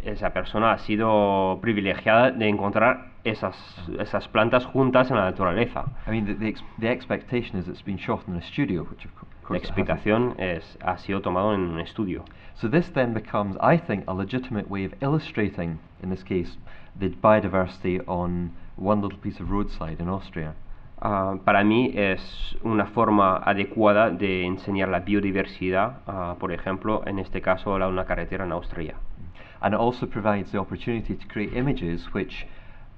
esa persona ha sido privilegiada de encontrar esas plantas juntas en la naturaleza.
I mean, the expectation is it's been shot in a studio, which of course
La explicación ha sido tomado en un estudio.
So this then becomes, I think, a legitimate way of illustrating, in this case, the biodiversity on one little piece of roadside in Austria.
Para mí es una forma adecuada de enseñar la biodiversidad, por ejemplo, en este caso, una carretera en Austria.
And it also provides the opportunity to create images which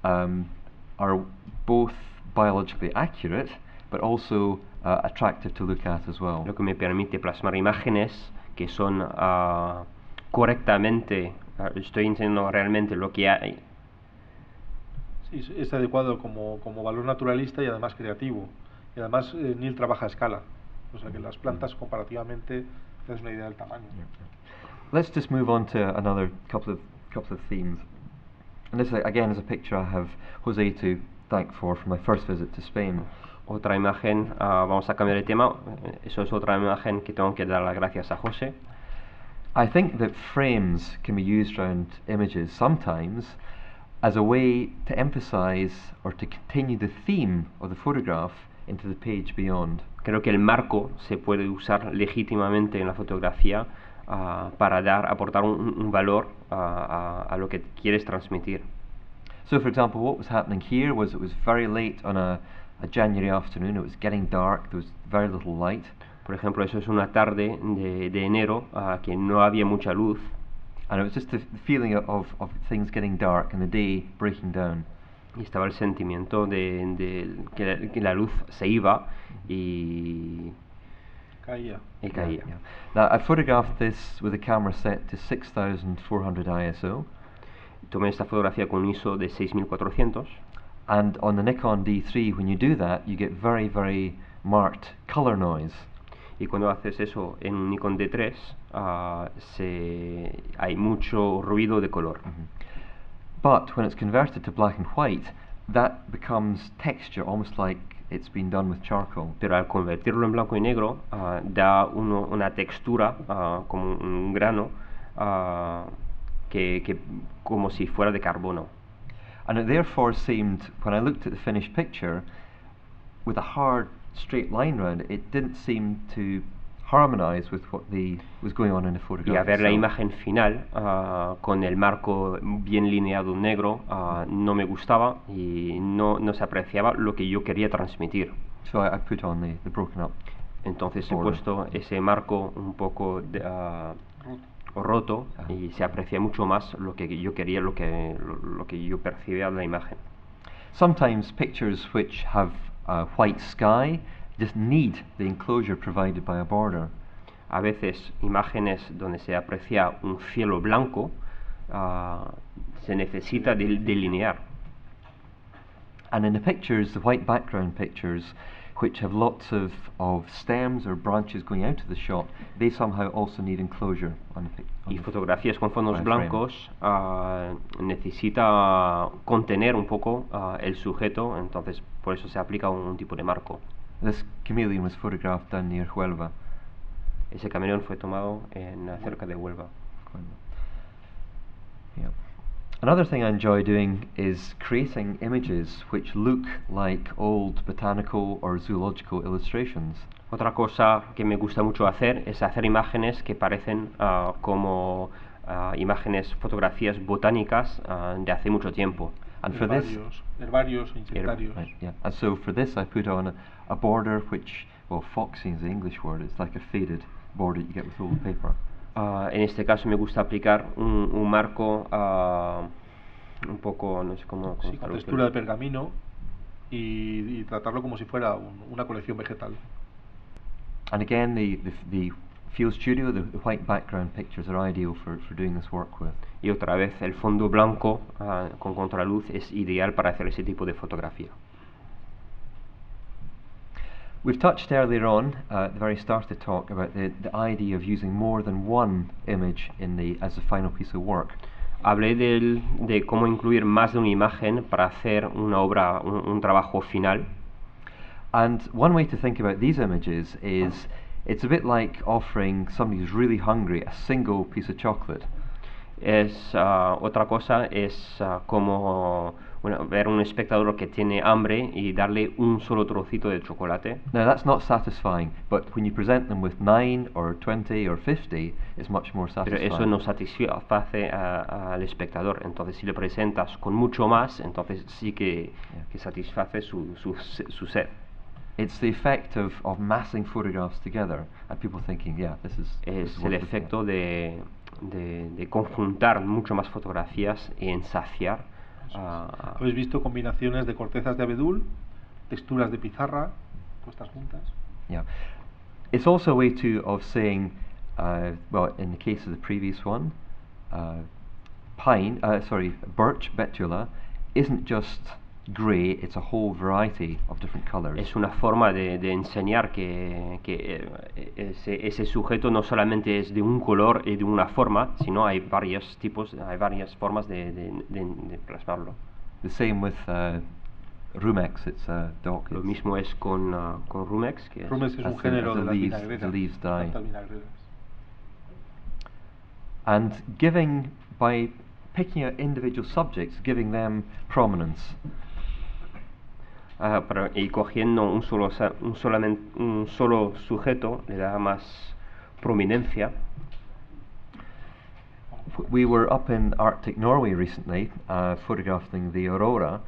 are both biologically accurate, but also attractive to look at as well.
Lo que me permite plasmar imágenes que son correctamente, estoy enseñando realmente lo que hay.
Sí, es adecuado como valor naturalista y además creativo. Y además Niall trabaja a escala, o sea que las plantas comparativamente te das una idea del tamaño.
Let's just move on to another couple of themes. And this again is a picture I have José to thank for my first visit to Spain.
Otra imagen, vamos a cambiar de tema, eso es otra imagen que tengo que dar las gracias a José.
I think that frames can be used around images sometimes as a way to emphasize or to continue the theme of the photograph into the page beyond.
Creo que el marco se puede usar legítimamente en la fotografía para aportar un valor a lo que quieres transmitir.
So, for example, what was happening here was it was very late on a January afternoon. It was getting dark. There was very little light.
Por ejemplo, eso es una tarde de enero que no había mucha luz.
And it was just the feeling of things getting dark and the day breaking down.
Y estaba el sentimiento de que la luz se iba y
Caía.
caía.
Yeah. Now, I photographed this with a camera set to 6400 ISO.
Tomé esta fotografía con un ISO de 6400.
And on the Nikon D3, when you do that, you get very, very marked color noise.
Y cuando haces eso en un Nikon D3, hay mucho ruido de color.
But when it's converted to black and white, that becomes texture, almost like it's been done with charcoal.
Pero al convertirlo en blanco y negro, da una textura, como un grano, que como si fuera de carbono.
And it therefore seemed, when I looked at the finished picture, with a hard straight line round it, it didn't seem to harmonize with what was going on in the photograph.
Y a ver la
itself.
imagen final con el marco bien lineado negro no me gustaba y no se apreciaba lo que yo quería transmitir.
So I put on the broken up.
Entonces he
border.
puesto ese marco un poco roto y se aprecia mucho más lo que yo quería, lo que yo percibía de la imagen.
Sometimes pictures which have a white sky just need the enclosure provided by a border.
A veces imágenes donde se aprecia un cielo blanco se necesita delinear.
And in the pictures, the white background pictures, which have lots of stems or branches going out of the shot, they somehow also need enclosure on the
Y fotografías con fondos
frame.
blancos necesita contener un poco el sujeto, entonces por eso se aplica un tipo de marco.
This chameleon was photographed down near Huelva.
Ese camaleón fue tomado cerca de Huelva.
Yeah. Another thing I enjoy doing is creating images which look like old botanical or zoological illustrations.
Otra cosa que me gusta mucho hacer es hacer imágenes que parecen como imágenes, fotografías botánicas de hace mucho tiempo.
And for this,
Herbarios, insectarios.
right, yeah. And so for this, I put on a border which, well, foxy is the English word. It's like a faded border you get with old paper.
En este caso me gusta aplicar un marco un poco, no sé cómo
Sí, con textura de pergamino y tratarlo como si fuera una colección vegetal.
And again, the Field Studio, the white background pictures are ideal for doing this work with.
Y otra vez el fondo blanco con contraluz es ideal para hacer ese tipo de fotografía.
We've touched earlier on, at the very start of the talk, about the idea of using more than one image as the final piece of work.
Hablé de cómo incluir más de una imagen para hacer una obra, un trabajo final.
And one way to think about these images is, it's a bit like offering somebody who's really hungry a single piece of chocolate.
Otra cosa es como ver un espectador que tiene hambre y darle un solo trocito de chocolate.
Now that's not satisfying, but when you present them with 9 or 20 or 50, it's much more
Pero
satisfying.
eso no satisface al espectador. Entonces, si le presentas con mucho más, entonces sí que satisface su sed.
It's the effect of massing photographs together and people thinking, yeah, this is
Es
worth
el
looking
efecto
at.
de conjuntar mucho más fotografías y ensaciar.
Habéis visto combinaciones de cortezas de abedul, texturas de pizarra puestas juntas.
Yeah, it's also a way of saying, well, in the case of the previous one, birch betula isn't just grey; it's a whole variety of different colours.
Es una forma de enseñar que ese sujeto no solamente es de un color y de una forma, sino hay varios tipos, hay varias formas de plasmarlo.
The same with rumex. It's dock.
Lo mismo es con rumex, que
Rumex es un
As the-
género
as the
de las
leaves-
vinagreras.
the leaves die.
Plantas vinagreras.
And by picking out individual subjects, giving them prominence.
Y cogiendo un solo sujeto le da más prominencia.
We were up in Arctic Norway recently, photographing the aurora,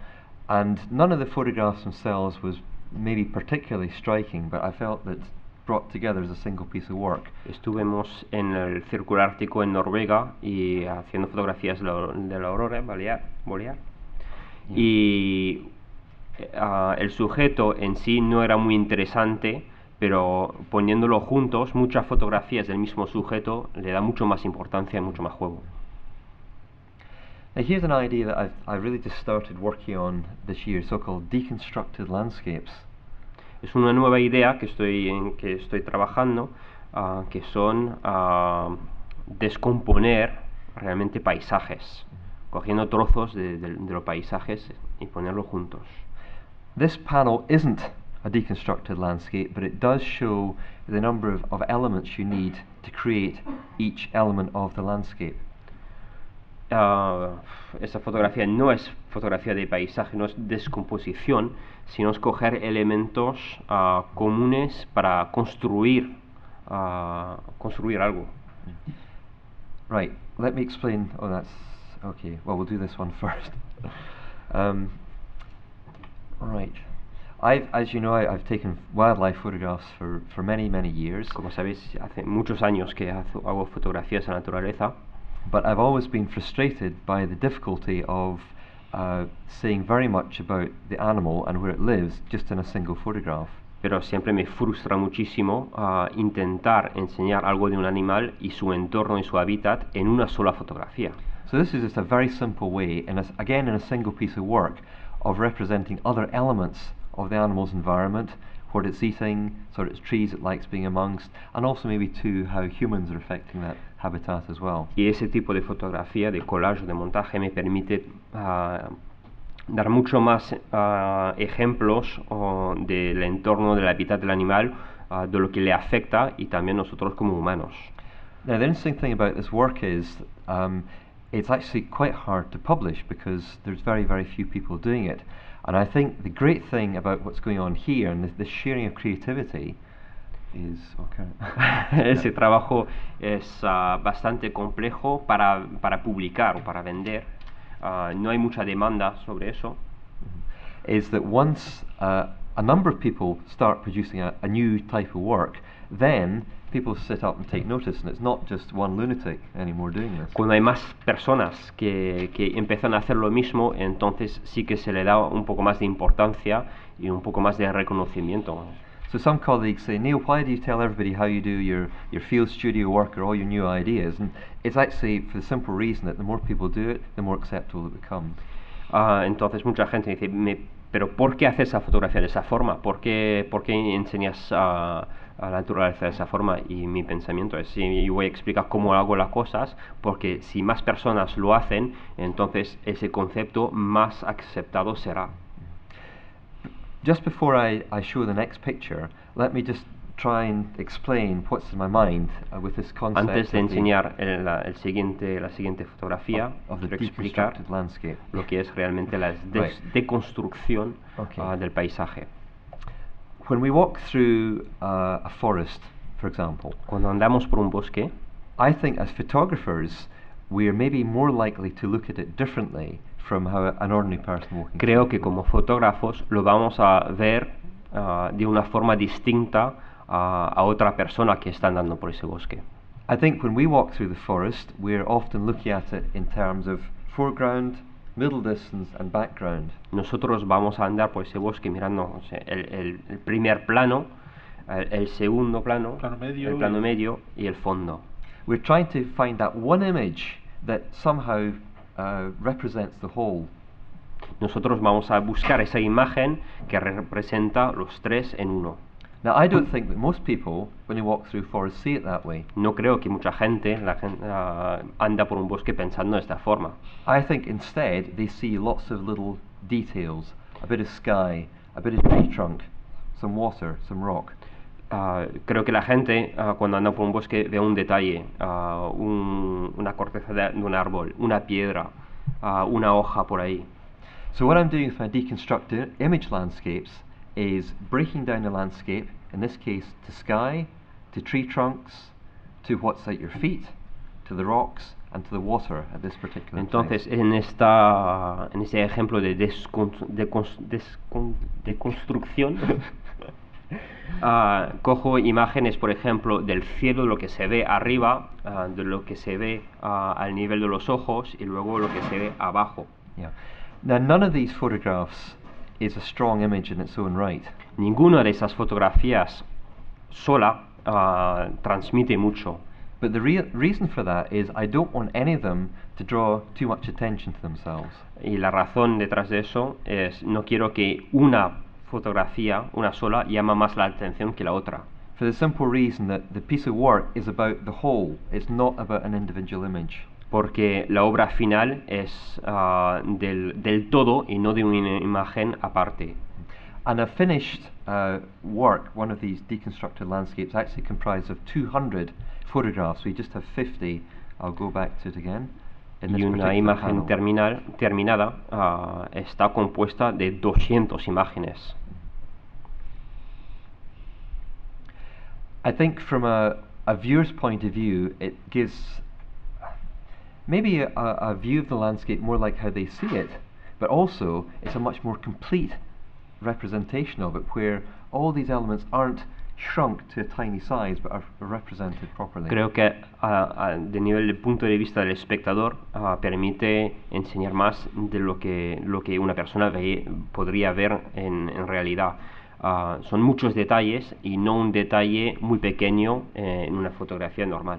and none of the photographs themselves was maybe particularly striking, but I felt that brought together as a single piece of work.
Estuvimos en el Círculo Ártico en Noruega y haciendo fotografías de la aurora boreal.
Yeah.
Y el sujeto en sí no era muy interesante, pero poniéndolo juntos, muchas fotografías del mismo sujeto le da mucho más importancia y mucho más juego.
Now here's an idea that I've really just started working on this year, so-called deconstructed landscapes.
Es una nueva idea que estoy trabajando, que son descomponer realmente paisajes, cogiendo trozos de los paisajes y ponerlos juntos.
This panel isn't a deconstructed landscape, but it does show the number of elements you need to create each element of the landscape.
Esta fotografía no es fotografía de paisaje, no es descomposición, sino es coger elementos comunes para construir algo.
Right, let me explain. Oh, that's okay. Well, we'll do this one first. Right. As you know, I've taken wildlife photographs for many, many years.
Como sabéis, hace muchos años que hago fotografías de la naturaleza.
But I've always been frustrated by the difficulty of saying very much about the animal and where it lives just in a single photograph.
Pero siempre me frustra muchísimo intentar enseñar algo de un animal y su entorno y su hábitat en una sola fotografía.
So this is just a very simple way, again in a single piece of work, of representing other elements of the animal's environment, what it's eating, sort of its trees it likes being amongst, and also maybe too how humans are affecting that habitat as well.
Y ese tipo de fotografía, de collage, de montaje, me permite dar mucho más ejemplos del entorno, del hábitat del animal, de lo que le afecta y también nosotros como humanos.
Now the interesting thing about this work is it's actually quite hard to publish because there's very, very few people doing it. And I think the great thing about what's going on here and this sharing of creativity is... Okay.
Ese trabajo es bastante complejo para publicar o para vender. No hay mucha demanda sobre eso.
Is that once a number of people start producing a new type of work, then people sit up and take notice, and it's not just one lunatic anymore doing this.
Cuando hay más personas que empiezan a hacer lo mismo, entonces sí que se le da un poco más de importancia y un poco más de reconocimiento.
So some colleagues say, Neil, why do you tell everybody how you do your field studio work or all your new ideas? And it's actually for the simple reason that the more people do it, the more acceptable it becomes.
Entonces mucha gente dice, pero ¿por qué haces esa fotografía de esa forma? ¿Por qué enseñas a la naturaleza de esa forma? Y mi pensamiento es, sí, yo voy a explicar cómo hago las cosas, porque si más personas lo hacen, entonces ese concepto más aceptado será.
Just before I show the next picture, let me just try and explain what's in my mind with this concept.
Antes de enseñar la siguiente fotografía,
of the
quiero explicar
deconstructed landscape.
lo que es realmente la deconstrucción del paisaje.
When we walk through a forest, for example,
Cuando andamos por un bosque,
I think as photographers we are maybe more likely to look at it differently from how an ordinary person walking.
creo que como fotógrafos lo vamos a ver de una forma distinta a otra persona que está andando por ese bosque.
I think when we walk through the forest, we're often looking at it in terms of foreground, middle distance and background.
Nosotros vamos a andar por ese bosque mirando, no sé, el primer plano, el segundo plano, el plano medio y el fondo.
We're trying to find that one image that somehow represents the whole.
Nosotros vamos a buscar esa imagen que representa los tres en uno.
Now, I don't think that most people, when they walk through forests, see it that way.
No creo que mucha gente, anda por un bosque pensando de esta forma.
I think instead they see lots of little details, a bit of sky, a bit of tree trunk, some water, some rock.
Creo que la gente cuando anda por un bosque ve un detalle, una corteza de un árbol, una piedra, una hoja por ahí.
So what I'm doing with my deconstructed image landscapes is breaking down the landscape, in this case to sky, to tree trunks, to what's at your feet, to the rocks and to the water at this particular
Entonces,
place.
en ese ejemplo de deconstrucción, cojo imágenes, por ejemplo, del cielo, lo que se ve arriba, de lo que se ve al nivel de los ojos y luego lo que se ve abajo.
Yeah. Now, none of these photographs is a strong image in its own right.
Ninguna de esas fotografías sola transmite mucho.
But the reason for that is I don't want any of them to draw too much attention to themselves.
Y la razón detrás de eso es, no quiero que una fotografía, una sola, llama más la atención que la otra.
For the simple reason that the piece of work is about the whole, it's not about an individual image.
Porque la obra final es del todo y no de una imagen aparte.
And a finished work, one of these deconstructed landscapes, actually comprised of 200 photographs. We just have 50. I'll go back to it again.
Y una imagen terminada está compuesta de 200 imágenes.
I think from a viewer's point of view, it gives maybe a view of the landscape more like how they see it, but also it's a much more complete representation of it, where all these elements aren't shrunk to a tiny size but are represented properly.
Creo que de nivel de punto de vista del espectador permite enseñar más de lo que una persona podría ver en realidad. Son muchos detalles y no un detalle muy pequeño en una fotografía normal.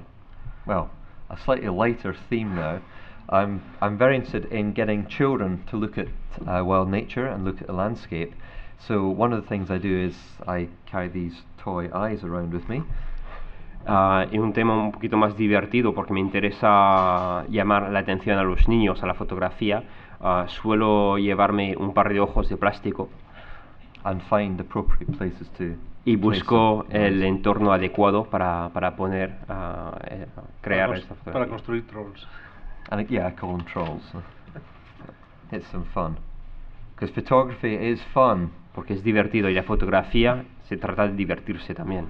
Well, a slightly lighter theme now. I'm very interested in getting children to look at wild nature and look at the landscape. So one of the things I do is I carry these toy eyes around with me.
Y un tema un poquito más divertido porque me interesa llamar la atención a los niños a la fotografía. Suelo llevarme un par de ojos de plástico
And find appropriate places to
y
place
busco
them.
el entorno adecuado para poner crear esta
Para
fotografía.
construir trolls.
And yeah, I call them trolls. It's some fun. Because photography is fun.
Porque es divertido y la fotografía se trata de divertirse también.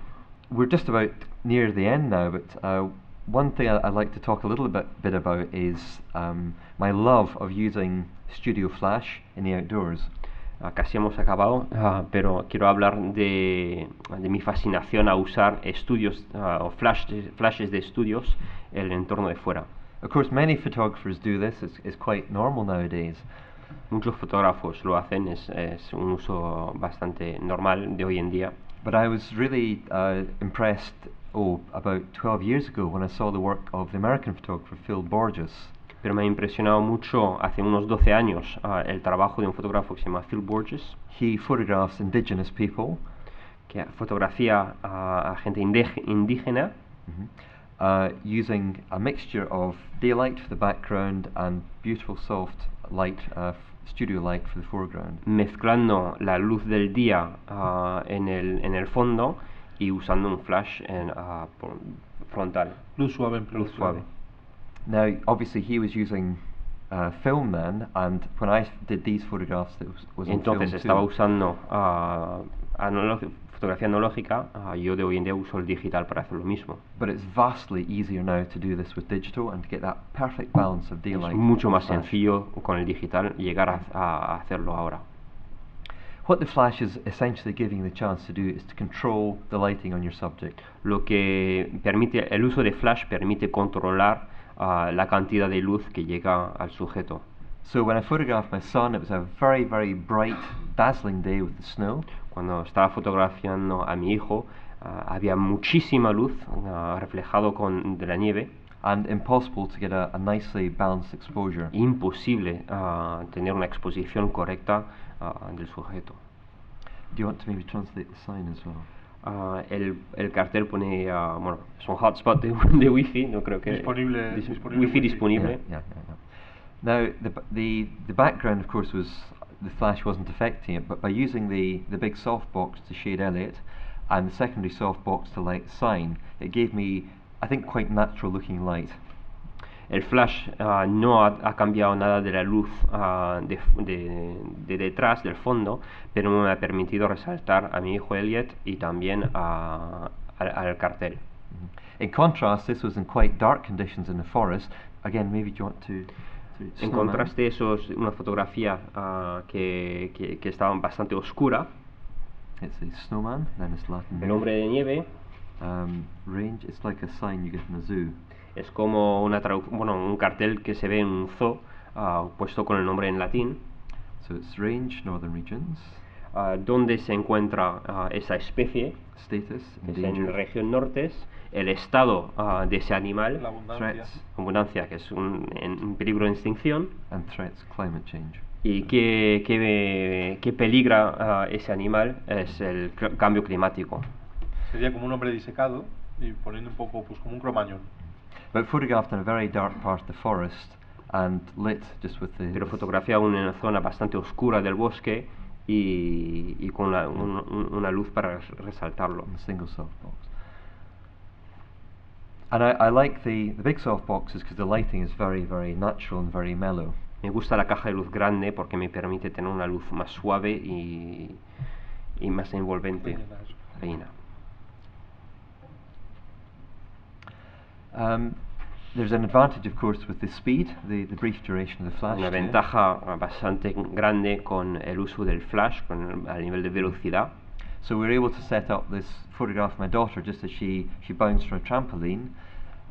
We're just about near the end now, but one thing I'd like to talk a little bit about is my love of using studio flash in the outdoors.
Casi hemos acabado, pero quiero hablar de mi fascinación a usar estudios o flashes de estudios en el entorno de fuera.
Of course, many photographers do this. It's quite normal nowadays.
Muchos fotógrafos lo hacen, es un uso bastante normal de hoy en día.
But I was really impressed, about 12 years ago when I saw the work of the American photographer Phil Borges.
Pero me ha impresionado mucho hace unos 12 años el trabajo de un fotógrafo que se llama Phil Borges,
He photographs indigenous people,
que fotografía a gente indígena
using a mixture of daylight for the background and beautiful soft light, studio light for the foreground.
mezclando la luz del día en el fondo y usando un flash frontal.
Luz suave en
Luz suave.
Now, obviously, he was using film then, and when I did these photographs, it was on film
Entonces estaba
too.
usando fotografía analógica, yo de hoy en día uso el digital para hacer lo mismo.
But it's vastly easier now to do this with digital and to get that perfect balance of daylight.
Es mucho
and
más
flash.
sencillo con el digital llegar a hacerlo ahora.
What the flash is essentially giving the chance to do is to control the lighting on your subject.
Lo que permite, el uso de flash permite controlar la cantidad de luz que llega al sujeto.
So when I photographed my son, it was a very, very bright, dazzling day with the snow.
Cuando estaba fotografiando a mi hijo, había muchísima luz reflejado de la nieve,
And impossible to get a nicely balanced exposure.
imposible tener una exposición correcta del sujeto.
Do you want to maybe translate the sign as well?
El cartel pone, bueno, es un hotspot de wifi, no creo que...
Disponible
wifi
wifi.
disponible.
Yeah. Now, the background, of course, was the flash wasn't affecting it, but by using the big softbox to shade Elliot and the secondary softbox to light the sign, it gave me, I think, quite natural-looking light.
El flash no ha cambiado nada de la luz de detrás, del fondo, pero me ha permitido resaltar a mi hijo Elliot y también al cartel.
In contrast, this was in quite dark conditions in the forest. Again, maybe do you want to
En
snowman?
contraste, eso es una fotografía que estaba bastante oscura.
It's a snowman, then it's Latin.
El hombre de nieve
Range, it's like a sign you get in a zoo.
es como un cartel que se ve en un zoo puesto con el nombre en latín,
So it's range, northern regions,
donde se encuentra esa especie,
status,
es en
endangered,
región norte, el estado de ese animal,
La abundancia.
threats,
abundancia, que es en peligro de extinción,
and threats, climate change.
y que peligra ese animal es el cambio climático.
Sería como un hombre disecado y poniendo un poco pues como un cromañón.
But photographed in a very dark part of the forest and lit just with the.
Pero fotografía en una zona bastante oscura del bosque y con una luz para resaltarlo.
a single softbox. And I like the big softboxes because the lighting is very, very natural and very mellow.
Me gusta la caja de luz grande porque me permite tener una luz más suave y más envolvente. Fina.
There's an advantage, of course, with the speed, the brief duration of the flash.
Una
too.
ventaja bastante grande con el uso del flash, al nivel de velocidad.
So we were able to set up this photograph of my daughter just as she bounced from a trampoline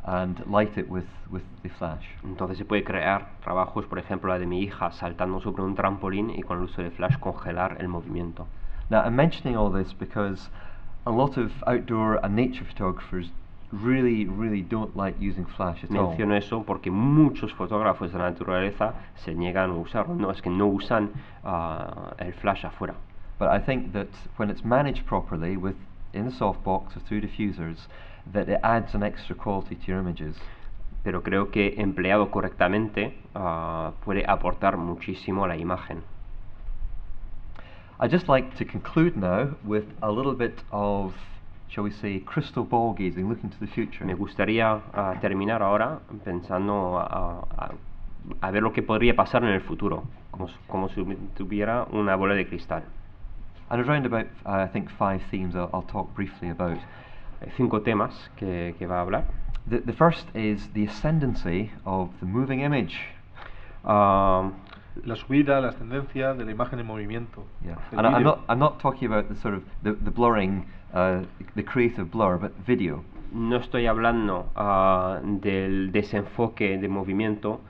and light it with the flash.
Entonces se puede crear trabajos, por ejemplo la de mi hija saltando sobre un trampolín y con el uso de flash congelar el movimiento.
Now, I'm mentioning all this because a lot of outdoor and nature photographers really don't like using flash at all.
Menciono eso porque muchos fotógrafos de la naturaleza se niegan a usarlo. No, es que no usan el flash afuera.
But I think that when it's managed properly in the softbox or through diffusers, that it adds an extra quality to your images.
Pero creo que empleado correctamente puede aportar muchísimo a la imagen.
I'd just like to conclude now with a little bit of, shall we say, crystal ball gazing, looking to the future.
Me gustaría terminar ahora pensando a ver lo que podría pasar en el futuro, como si tuviera una bola de cristal.
And around about, I think, 5 themes I'll talk briefly about.
Hay 5 temas que va a hablar.
The first is the ascendancy of the moving image.
La subida, la ascendencia de la imagen en movimiento.
Yeah.
El
And
vídeo.
I'm not talking about the sort of the blurring, the creative blur, but video.
No estoy hablando del desenfoque de movimiento,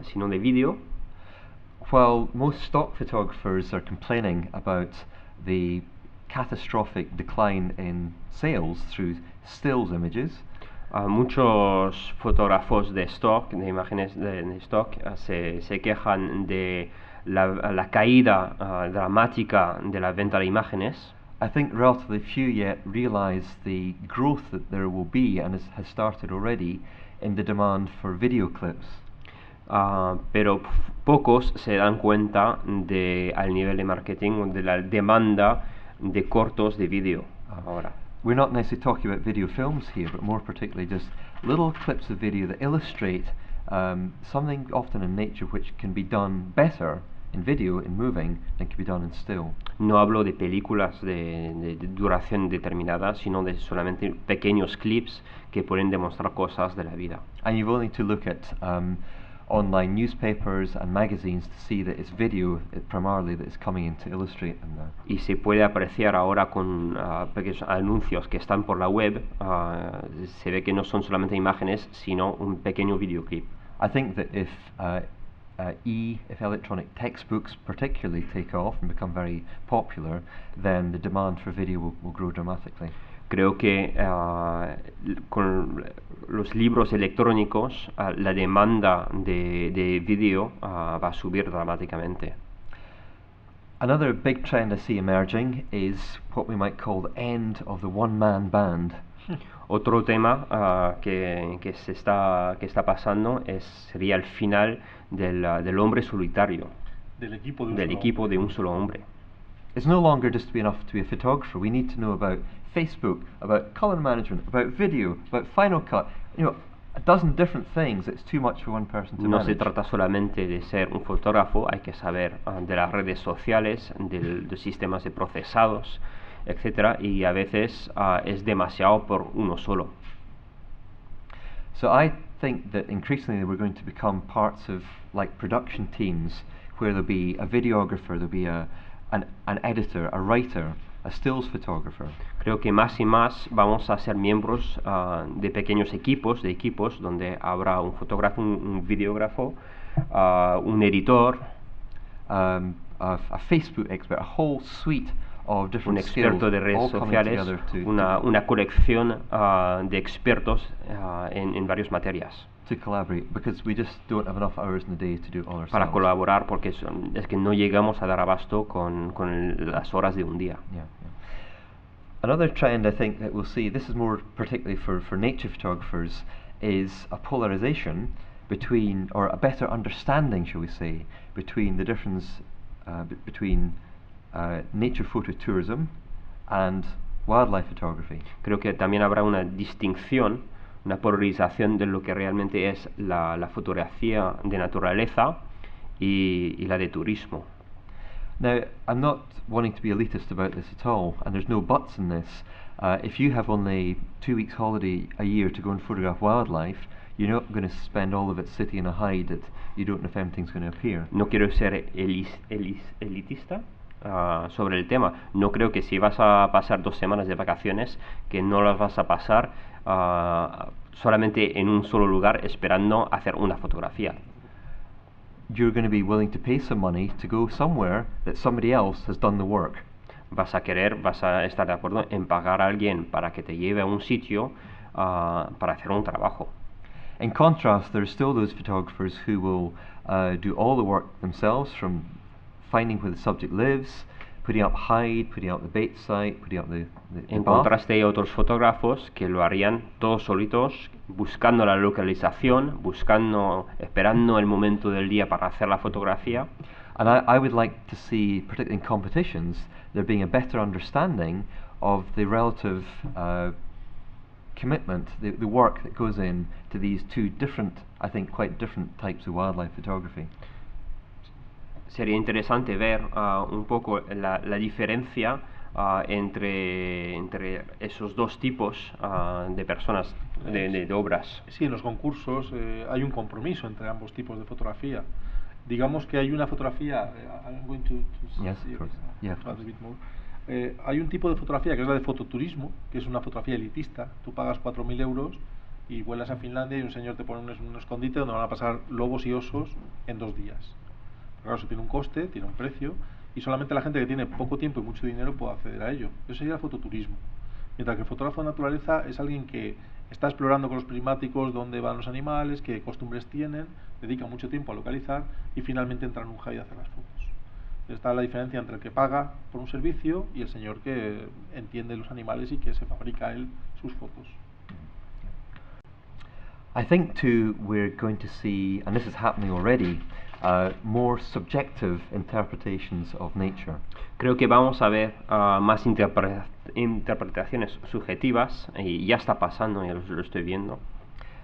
sino de vídeo.
While most stock photographers are complaining about the catastrophic decline in sales through stills images.
Muchos fotógrafos de stock, de imágenes de stock, se quejan de la caída dramática de la venta de imágenes.
I think relatively few yet realize the growth that there will be, and has started already, in the demand for video clips.
Pero pocos se dan cuenta al nivel de marketing de la demanda de cortos de vídeo ahora.
We're not necessarily talking about video films here, but more particularly just little clips of video that illustrate something often in nature which can be done better in video, in moving, than can be done in still.
No hablo de películas de duración determinada, sino de solamente pequeños clips que pueden demostrar cosas de la vida.
And you've only to look at online newspapers and magazines to see that it's video primarily that is coming in to illustrate them now.
Y se puede apreciar ahora con pequeños anuncios que están por la web, se ve que no son solamente imágenes, sino un pequeño videoclip.
I think that if electronic textbooks particularly take off and become very popular, then the demand for video will grow dramatically.
Creo que con los libros electrónicos la demanda de vídeo va a subir dramáticamente.
Another big trend I see emerging is what we might call the end of the one-man band.
Otro tema que está pasando sería el final del hombre solitario,
Del equipo
de un solo hombre.
It's no longer just enough to be a photographer. We need to know about Facebook, about color management, about video, about Final Cut. You know, a dozen different things. It's too much for one person to
No
manage.
se trata solamente de ser un fotógrafo, hay que saber de las redes sociales, de sistemas de procesados, etcétera, y a veces es demasiado por uno solo.
So I think that increasingly we're going to become parts of like production teams where there'll be a videographer, there'll be an editor, a writer, a stills photographer.
Creo que más y más vamos a ser miembros de pequeños equipos, donde habrá un fotógrafo, un videógrafo, un editor,
A Facebook expert, a whole suite of
un
different
experto
skills
de redes
all coming
sociales,
together
una colección de expertos en varias materias
to collaborate, because we just don't have enough hours in the day to do it all ourselves.
para colaborar, porque es que no llegamos a dar abasto con las horas de un día.
Yeah, yeah. Another trend I think that we'll see, this is more particularly for nature photographers, is a polarization between, or a better understanding, shall we say, between the difference between nature phototourism and wildlife photography.
Creo que también habrá una distinción, una polarización de lo que realmente es la fotografía de naturaleza y la de turismo.
Now, I'm not wanting to be elitist about this at all, and there's no buts in this. If you have only 2 weeks holiday a year to go and photograph wildlife, you're not going to spend all of it sitting in a hide that you don't know if anything's going to appear.
No quiero ser elitista sobre el tema. No creo que si vas a pasar 2 semanas de vacaciones, que no las vas a pasar solamente en un solo lugar esperando hacer una fotografía.
You're going to be willing to pay some money to go somewhere that somebody else has done the work.
Vas a estar de acuerdo en pagar a alguien para que te lleve a un sitio para hacer un trabajo.
In contrast, there are still those photographers who will do all the work themselves, from finding where the subject lives, putting up hide, putting up the bait site, putting up the
En
bath.
contraste hay otros fotógrafos que lo harían todos solitos, buscando la localización, esperando el momento del día para hacer la fotografía.
And I would like to see, particularly in competitions, there being a better understanding of the relative commitment, the work that goes in to these two different, I think quite different types of wildlife photography.
Sería interesante ver un poco la diferencia entre esos dos tipos de personas, de obras.
Sí, en los concursos hay un compromiso entre ambos tipos de fotografía. Digamos que hay una fotografía, I'm going to
Yes,
see
of course.
if
Yeah,
I
of
can add a
course.
bit more. Hay un tipo de fotografía que es la de fototurismo, que es una fotografía elitista. Tú pagas 4.000 euros y vuelas a Finlandia y un señor te pone un escondite donde van a pasar lobos y osos en 2 días. Claro, eso tiene un coste, tiene un precio, y solamente la gente que tiene poco tiempo y mucho dinero puede acceder a ello. Eso sería el fototurismo. Mientras que el fotógrafo de naturaleza es alguien que está explorando con los prismáticos dónde van los animales, qué costumbres tienen, dedica mucho tiempo a localizar y finalmente entra en un hub y hace las fotos. Está la diferencia entre el que paga por un servicio y el señor que entiende los animales y que se fabrica él sus fotos.
I think too we're going to see, and this is happening already, more subjective interpretations of nature.
Creo que vamos a ver más interpretaciones subjetivas, y ya está pasando, ya lo estoy viendo.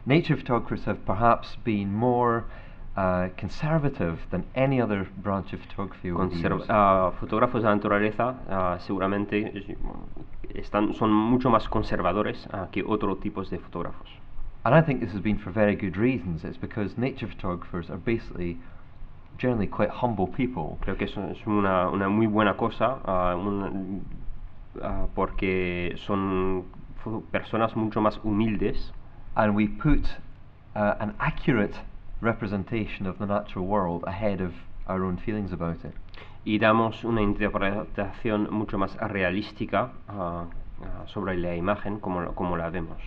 Nature photographers have perhaps been more conservative than any other branch of photography over the years.
Fotógrafos de la naturaleza seguramente son mucho más conservadores que otros tipos de fotógrafos.
And I think this has been for very good reasons. It's because nature photographers are basically generally quite humble people.
Creo que eso es una muy buena cosa, porque son personas mucho más humildes.
And we put an accurate representation of the natural world ahead of our own feelings about it.
Y damos una interpretación mucho más realística sobre la imagen como la vemos.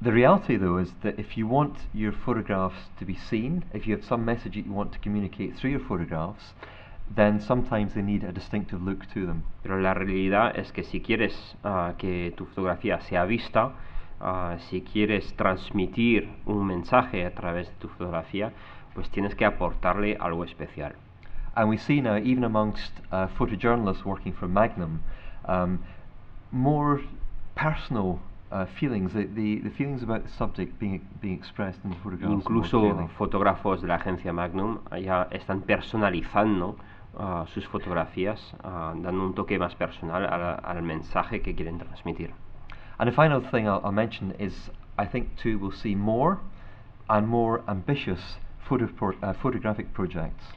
The reality, though, is that if you want your photographs to be seen, if you have some message that you want to communicate through your photographs, then sometimes they need a distinctive look to them.
Pero la realidad es que si quieres que tu fotografía sea vista, si quieres transmitir un mensaje a través de tu fotografía, pues tienes que aportarle algo especial.
And we see now, even amongst photojournalists working for Magnum, more personal feelings, the feelings about the subject being expressed in the photographs.
Incluso fotógrafos de la agencia Magnum ya están personalizando sus fotografías, dando un toque más personal al mensaje que quieren transmitir.
And the final thing I'll mention is, I think too we'll see more and more ambitious photographic projects.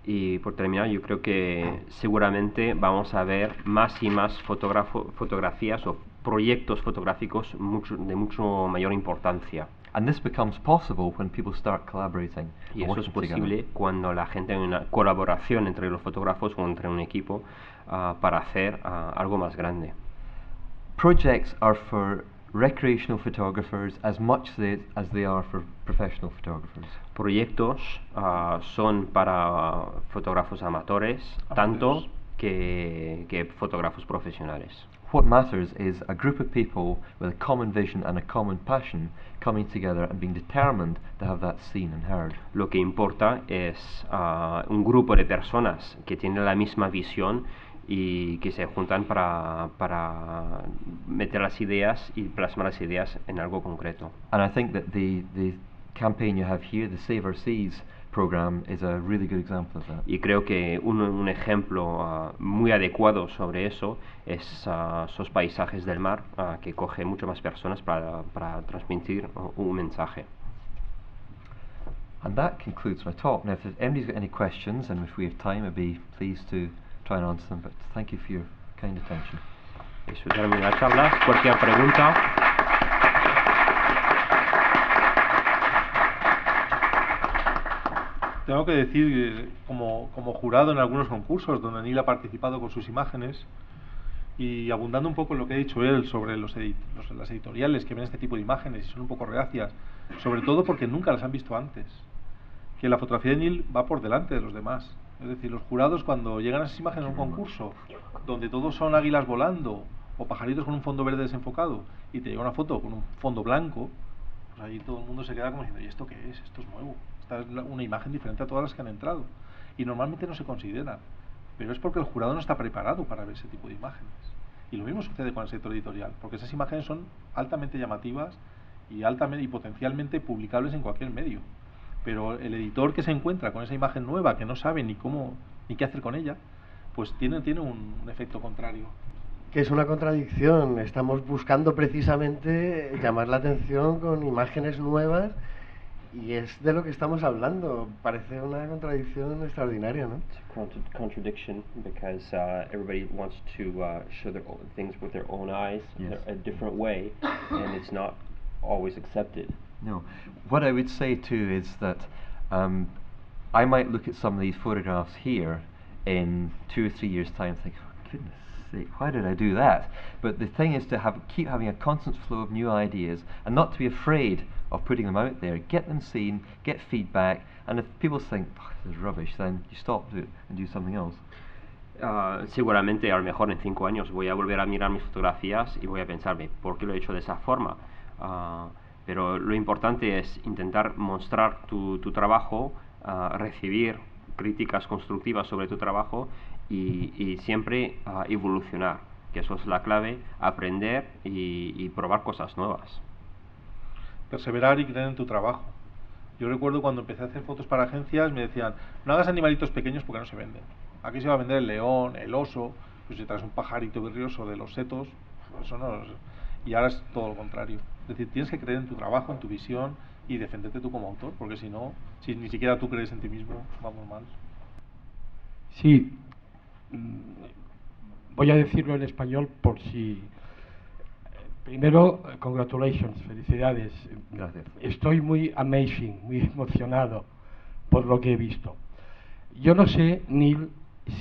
Y por terminar, yo creo que seguramente vamos a ver más y más fotografías o proyectos fotográficos de mucho mayor importancia.
And this becomes possible when people start collaborating.
Y eso es posible cuando la gente hay una colaboración entre los fotógrafos o entre un equipo para hacer algo más grande.
Projects are for recreational photographers as much as they are for professional photographers.
Proyectos son para fotógrafos amatores, tanto que fotógrafos profesionales.
What matters is a group of people with a common vision and a common passion coming together and being determined to have that seen and heard.
Lo que importa es un grupo de personas que tienen la misma visión y que se juntan para meter las ideas y plasmar las ideas en algo concreto.
And I think that the campaign you have here, the Save Our Seas program, is a really good example of that.
Y creo que un ejemplo muy adecuado sobre eso es esos paisajes del mar que coge muchas más personas para transmitir un mensaje.
And that concludes my talk. Now, if anybody's got any questions, and if we have time, I'd be pleased to try and answer them, but thank you for your kind attention.
Eso termina la charla. Cualquier pregunta.
Tengo que decir que como jurado en algunos concursos donde Niall ha participado con sus imágenes, y abundando un poco en lo que ha dicho él sobre las editoriales que ven este tipo de imágenes y son un poco reacias, sobre todo porque nunca las han visto antes, que la fotografía de Niall va por delante de los demás. Es decir, los jurados, cuando llegan a esas imágenes a un concurso donde todos son águilas volando o pajaritos con un fondo verde desenfocado y te llega una foto con un fondo blanco, pues ahí todo el mundo se queda como diciendo: ¿y esto qué es? Esto es nuevo, esta es una imagen diferente a todas las que han entrado. Y normalmente no se considera, pero es porque el jurado no está preparado para ver ese tipo de imágenes. Y lo mismo sucede con el sector editorial, porque esas imágenes son altamente llamativas y potencialmente publicables en cualquier medio. Pero el editor que se encuentra con esa imagen nueva, que no sabe ni qué hacer con ella, pues tiene un efecto contrario.
Que es una contradicción. Estamos buscando precisamente llamar la atención con imágenes nuevas y es de lo que estamos hablando. Parece una contradicción extraordinaria, ¿no?
It's a contradiction because everybody wants to show things with their own eyes,
yes,
a different way, and it's not always accepted.
No. What I would say too is that I might look at some of these photographs here in 2 or 3 years' time think, oh, goodness sake, why did I do that? But the thing is to keep having a constant flow of new ideas and not to be afraid of putting them out there. Get them seen, get feedback, and if people think, oh, this is rubbish, then you stop it and do something else.
Seguramente a lo mejor en 5 años voy a volver a mirar mis fotografías y voy a pensarme ¿por qué lo he hecho de esa forma? Pero lo importante es intentar mostrar tu trabajo, recibir críticas constructivas sobre tu trabajo y siempre evolucionar, que eso es la clave, aprender y probar cosas nuevas.
Perseverar y creer en tu trabajo. Yo recuerdo cuando empecé a hacer fotos para agencias me decían, no hagas animalitos pequeños porque no se venden. Aquí se va a vender el león, el oso, pues si traes un pajarito berrioso de los setos, eso no es... Y ahora es todo lo contrario. Es decir, tienes que creer en tu trabajo, en tu visión y defenderte tú como autor, porque si no, si ni siquiera tú crees en ti mismo, vamos mal.
Sí, voy a decirlo en español por si... Primero, congratulations, felicidades.
Gracias.
Estoy muy emocionado por lo que he visto. Yo no sé, Niall,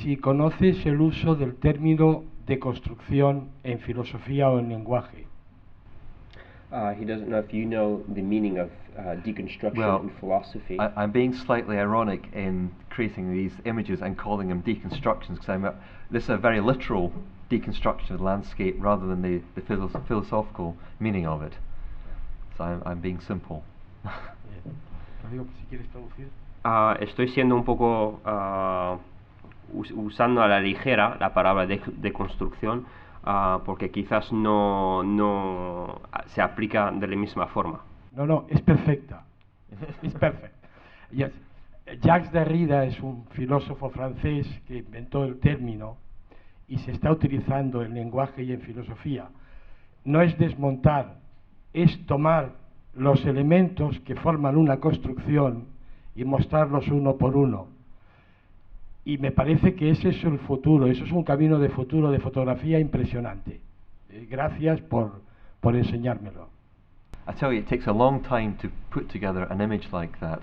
si conoces el uso del término deconstrucción en filosofía o en lenguaje.
He doesn't know if you know the meaning of deconstruction in philosophy.
I'm being slightly ironic in creating these images and calling them deconstructions because this is a very literal deconstruction of the landscape rather than the philosophical meaning of it. So I'm being simple.
Si quieres traducir.
Estoy siendo un poco usando a la ligera la palabra deconstrucción porque quizás no se aplica de la misma forma.
No, es perfecta. Es perfecta. Yes. Jacques Derrida es un filósofo francés que inventó el término y se está utilizando en lenguaje y en filosofía. No es desmontar, es tomar los elementos que forman una construcción y mostrarlos uno por uno. Y me parece que ese es el futuro, eso es un camino de futuro de fotografía impresionante. Gracias por enseñármelo.
I tell you, it takes a long time to put together an image like that.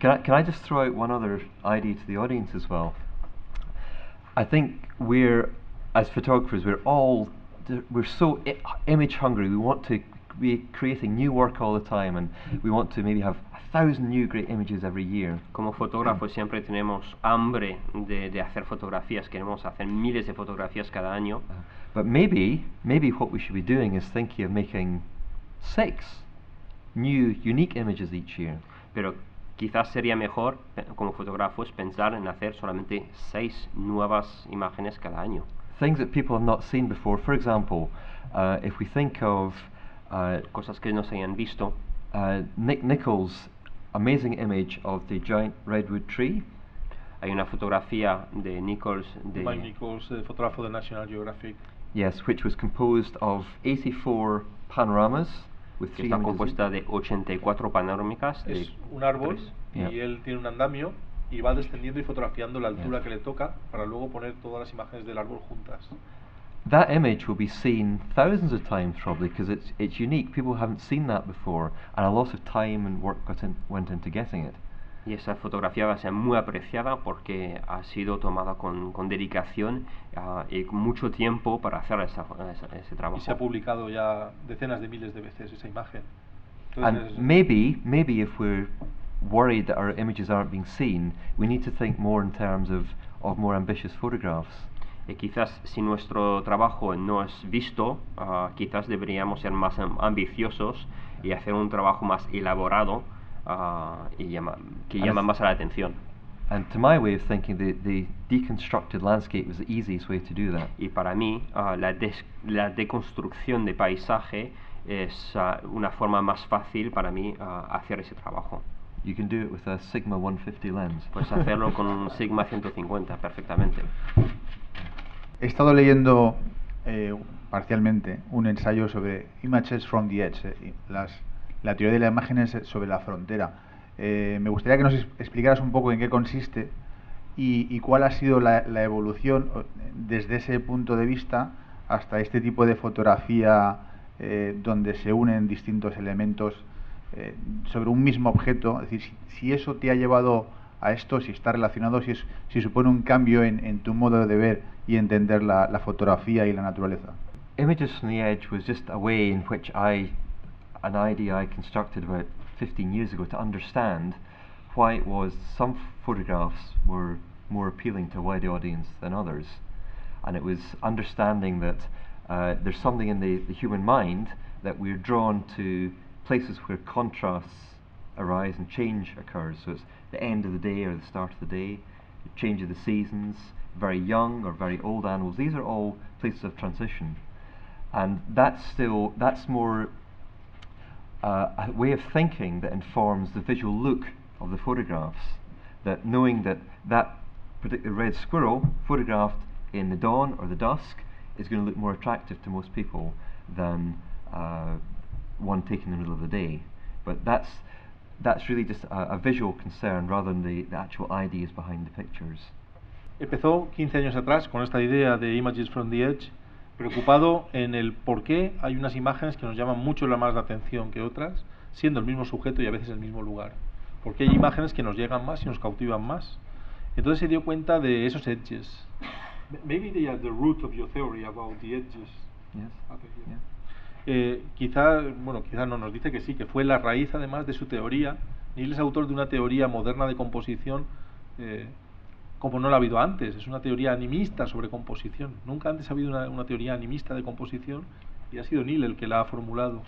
Can I just throw out one other idea to the audience as well? I think as photographers, we're so image hungry. We want to be creating new work all the time, and we want to maybe have 1,000 new great images every year.
Como fotógrafos siempre tenemos hambre de hacer fotografías, queremos hacer miles de fotografías cada año.
But maybe what we should be doing is thinking of making 6 new, unique images each year.
Pero quizás sería mejor, como fotógrafos, pensar en hacer solamente 6 nuevas imágenes cada año.
Things that people have not seen before. For example, if we think of
cosas que no se hayan visto.
Nick Nichol's amazing image of the giant redwood tree.
Hay una fotografía de Nichols,
Mike Nichols, fotógrafo de National Geographic.
Yes, which was composed of 84 panoramas with 3
está
images
compuesta de 84 panorámicas.
Es un árbol y
Yeah.
él tiene un andamio y va descendiendo y fotografiando la altura que le toca para luego poner todas las imágenes del árbol juntas.
That image will be seen thousands of times probably because it's unique. People haven't seen that before, and a lot of time and work went into getting it.
Y esa fotografía va a ser muy apreciada porque ha sido tomada con dedicación y con mucho tiempo para hacer ese trabajo.
Y se ha publicado ya decenas de miles de veces esa imagen.
And maybe if we're worried that our images aren't being seen, we need to think more in terms of more ambitious photographs.
Y quizás si nuestro trabajo no es visto, quizás deberíamos ser más ambiciosos y hacer un trabajo más elaborado que llama más la atención.
And to my way of thinking, the deconstructed landscape was the easiest way to do that.
Y para mí, la deconstrucción de paisaje es una forma más fácil para mí hacer ese trabajo.
You can do it with a Sigma 150 lens.
Puedes hacerlo con un Sigma 150 perfectamente.
He estado leyendo parcialmente un ensayo sobre Images from the Edge, la teoría de las imágenes sobre la frontera. Me gustaría que nos explicaras un poco en qué consiste y cuál ha sido la evolución desde ese punto de vista hasta este tipo de fotografía donde se unen distintos elementos sobre un mismo objeto. Es decir, si eso te ha llevado a esto, si está relacionado, si supone un cambio en tu modo de ver y entender la fotografía y la naturaleza.
Images from the Edge was just a way in which an idea I constructed about 15 years ago to understand why it was some photographs were more appealing to a wide audience than others. And it was understanding that there's something in the human mind that we're drawn to places where contrasts arise and change occurs. So it's the end of the day or the start of the day, the change of the seasons, very young or very old animals. These are all places of transition. And that's more a way of thinking that informs the visual look of the photographs. That knowing that particular red squirrel photographed in the dawn or the dusk is going to look more attractive to most people than one taken in the middle of the day. But that's really just a visual concern rather than the actual ideas behind the pictures.
Empezó 15 años atrás con esta idea de Images from the Edge, preocupado en el por qué hay unas imágenes que nos llaman mucho más la atención que otras, siendo el mismo sujeto y a veces el mismo lugar. Porque hay imágenes que nos llegan más y nos cautivan más. Entonces se dio cuenta de esos edges. Maybe they are the root of your theory about the edges.
Yes.
Quizá no, nos dice que sí, que fue la raíz además de su teoría. Niall es autor de una teoría moderna de composición como no la ha habido antes. Es una teoría animista sobre composición. Nunca antes ha habido una teoría animista de composición y ha sido Niall el que la ha formulado.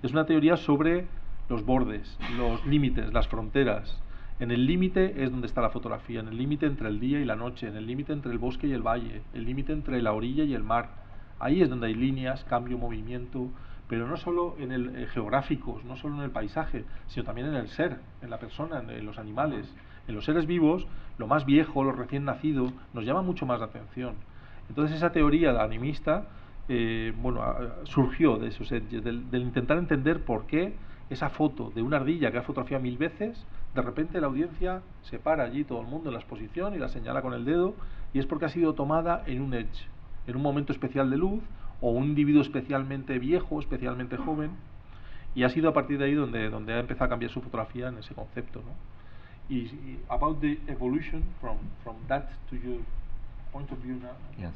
Es una teoría sobre los bordes, los límites, las fronteras. En el límite es donde está la fotografía, en el límite entre el día y la noche, en el límite entre el bosque y el valle, el límite entre la orilla y el mar. Ahí es donde hay líneas, cambio, movimiento, pero no solo en el geográficos, no solo en el paisaje, sino también en el ser, en la persona, en los animales. En los seres vivos, lo más viejo, lo recién nacido, nos llama mucho más la atención. Entonces esa teoría animista surgió de esos edges, del intentar entender por qué esa foto de una ardilla que ha fotografiado 1000 veces, de repente la audiencia se para allí, todo el mundo en la exposición, y la señala con el dedo, y es porque ha sido tomada en un edge, en un momento especial de luz, o un individuo especialmente viejo, especialmente joven, y ha sido a partir de ahí donde ha empezado a cambiar su fotografía en ese concepto, ¿no? Y about the evolution from that to your point of view now.
Yes.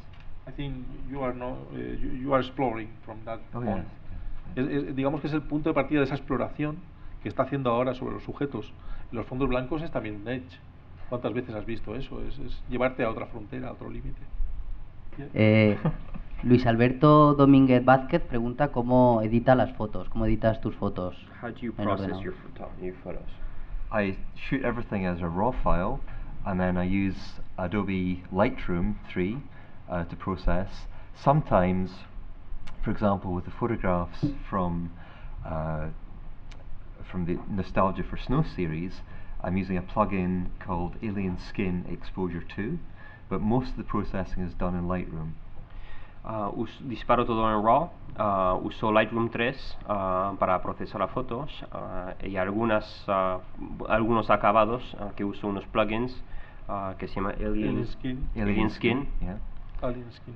I think you are exploring from that point.
Yes.
Digamos que es el punto de partida de esa exploración que está haciendo ahora sobre los sujetos. Los fondos blancos es también un edge. ¿Cuántas veces has visto eso? Es llevarte a otra frontera, a otro límite.
Luis Alberto Domínguez Vázquez pregunta cómo edita las fotos, cómo editas tus fotos.
How do you
en
process
ordenador.
your photos?
I shoot everything as a raw file, and then I use Adobe Lightroom 3 to process. Sometimes, for example, with the photographs from the Nostalgia for Snow series, I'm using a plugin called Alien Skin Exposure 2, but most of the processing is done in Lightroom.
Disparo todo en RAW, uso Lightroom 3 para procesar las fotos y algunos acabados que uso unos plugins que se llama Alien Skin.
Yeah.
Alien Skin.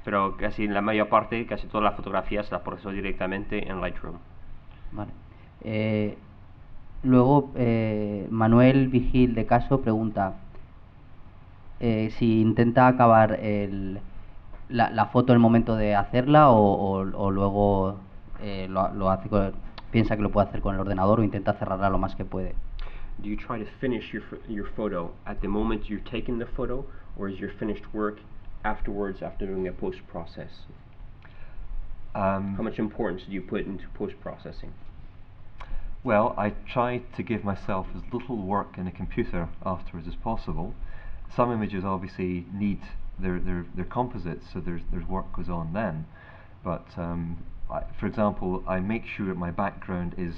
Pero casi la mayor parte, casi todas las fotografías las proceso directamente en Lightroom.
Vale. Luego Manuel Vigil de Caso pregunta si intenta acabar la foto en el momento de hacerla o luego lo hace piensa que lo puede hacer con el ordenador o intenta cerrarla lo más que puede.
Do you try to finish your photo at the moment you're taking the photo, or is your finished work afterwards after doing a post-process? How much importance do you put into post-processing?
Well, I try to give myself as little work in a computer afterwards as possible. Some images obviously need they're composites, so there's work goes on then. But for example, I make sure my background is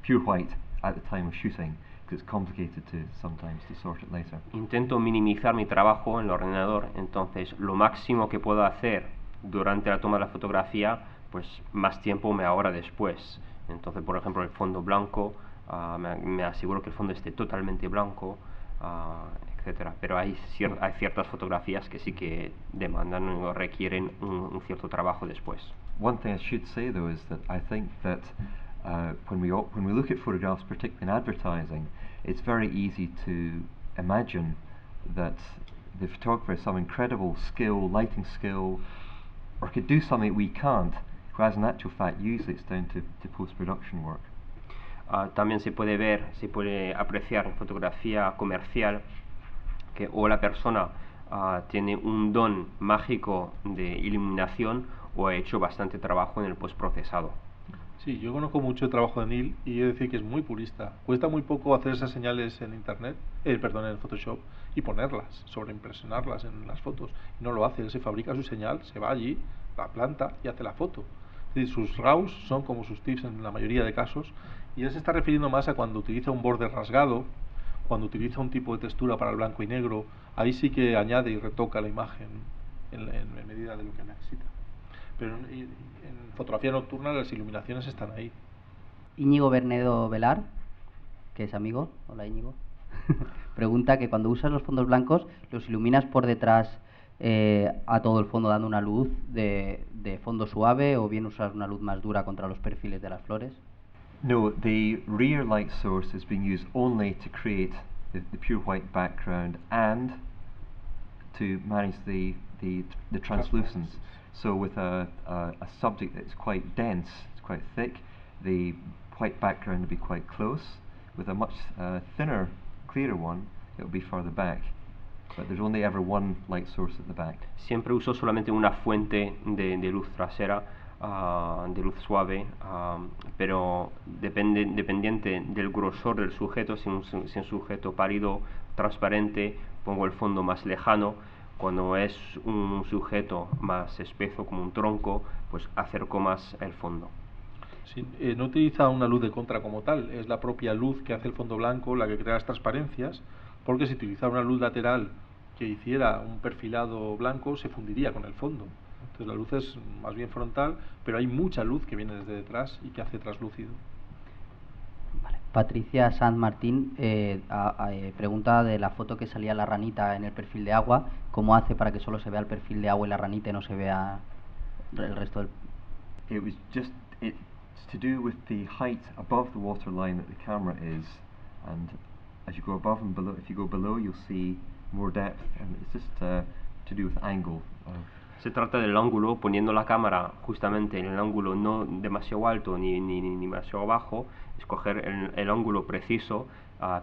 pure white at the time of shooting, because it's complicated sometimes to sort it later.
Intento minimizar mi trabajo en el ordenador, entonces lo máximo que puedo hacer durante la toma de la fotografía, pues más tiempo me ahorra después. Entonces, por ejemplo, el fondo blanco, me aseguro que el fondo esté totalmente blanco, etcétera. Pero hay ciertas fotografías que sí que demandan o requieren un cierto trabajo después.
One thing I should say though is that I think that when we look at photographs, particularly in advertising, it's very easy to imagine that the photographer has some incredible skill, lighting skill, or could do something we can't, whereas in actual fact usually it's down to post-production work.
También se puede apreciar en fotografía comercial que o la persona tiene un don mágico de iluminación o ha hecho bastante trabajo en el postprocesado.
Sí, yo conozco mucho el trabajo de Niall y he de decir que es muy purista. Cuesta muy poco hacer esas señales en internet, en Photoshop, y ponerlas, sobreimpresionarlas en las fotos. Y no lo hace, él se fabrica su señal, se va allí, la planta y hace la foto. Es decir, sus RAWs son como sus TIFFs en la mayoría de casos, y él se está refiriendo más a cuando utiliza un borde rasgado, cuando utiliza un tipo de textura para el blanco y negro, ahí sí que añade y retoca la imagen en medida de lo que necesita. Pero en fotografía nocturna las iluminaciones están ahí.
Íñigo Bernedo Velar, que es amigo, hola Íñigo, pregunta que cuando usas los fondos blancos, ¿los iluminas por detrás a todo el fondo dando una luz de fondo suave o bien usas una luz más dura contra los perfiles de las flores?
No, the rear light source is being used only to create the pure white background and to manage the translucence. So with a subject that's quite dense, it's quite thick, the white background will be quite close. With a much thinner, clearer one, it will be further back. But there's only ever one light source at the back.
Siempre uso solamente una fuente de luz trasera, de luz suave, pero dependiente del grosor del sujeto. Si es un sujeto pálido, transparente, pongo el fondo más lejano. Cuando es un sujeto más espeso como un tronco, pues acerco más el fondo.
Sí, no utiliza una luz de contra como tal, es la propia luz que hace el fondo blanco la que crea las transparencias, porque si utilizara una luz lateral que hiciera un perfilado blanco se fundiría con el fondo. Entonces la luz es más bien frontal, pero hay mucha luz que viene desde detrás y que hace traslúcido.
Vale. Patricia Sanz Martín pregunta de la foto que salía la ranita en el perfil de agua, ¿cómo hace para que solo se vea el perfil de agua y la ranita y no se vea el resto del...?
It was just it's to do with the height above the water line that the camera is, and as you go above and below, if you go below you'll see more depth, and it's just to do with angle.
Se trata del ángulo, poniendo la cámara justamente en el ángulo no demasiado alto ni demasiado bajo. Escoger el ángulo preciso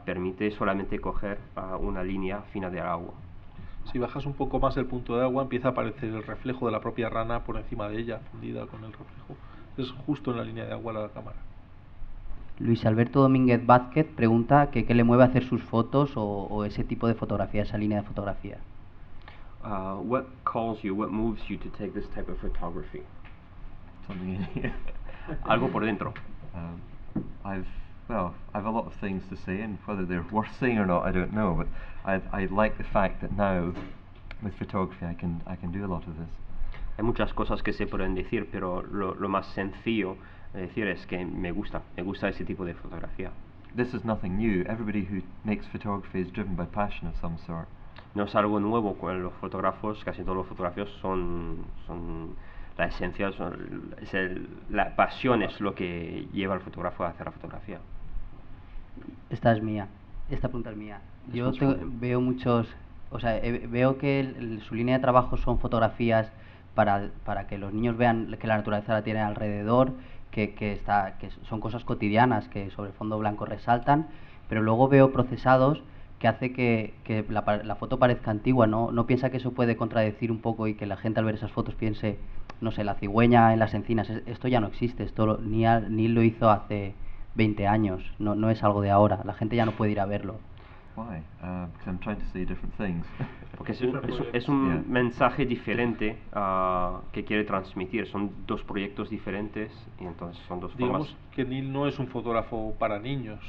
permite solamente coger una línea fina del agua.
Si bajas un poco más el punto de agua, empieza a aparecer el reflejo de la propia rana por encima de ella, fundida con el reflejo. Es justo en la línea de agua la cámara.
Luis Alberto Domínguez Vázquez pregunta que qué le mueve a hacer sus fotos o ese tipo de fotografía, esa línea de fotografía.
What calls you, what moves you to take this type of photography?
Something in here.
Algo por dentro.
I've a lot of things to say, and whether they're worth saying or not, I don't know. But I like the fact that now, with photography, I can do a lot of this.
Hay muchas cosas que se pueden decir, pero lo más sencillo de decir es que me gusta ese tipo de fotografía.
This is nothing new. Everybody who makes photography is driven by passion of some sort.
No es algo nuevo con los fotógrafos, casi todos los fotógrafos son la esencia, la pasión es lo que lleva al fotógrafo a hacer la fotografía.
Esta pregunta es mía. Yo veo muchos, veo que su línea de trabajo son fotografías para que los niños vean que la naturaleza la tiene alrededor, que son cosas cotidianas que sobre el fondo blanco resaltan, pero luego veo procesados que hace que la foto parezca antigua. ¿No piensa que eso puede contradecir un poco y que la gente al ver esas fotos piense, no sé, la cigüeña en las encinas, esto ya no existe, esto Niall lo hizo hace 20 años, no es algo de ahora, la gente ya no puede ir a verlo?
Why? Because I'm trying to say different things.
Porque es un mensaje diferente que quiere transmitir. Son dos proyectos diferentes y entonces son dos formas.
Digamos que Niall no es un fotógrafo para niños.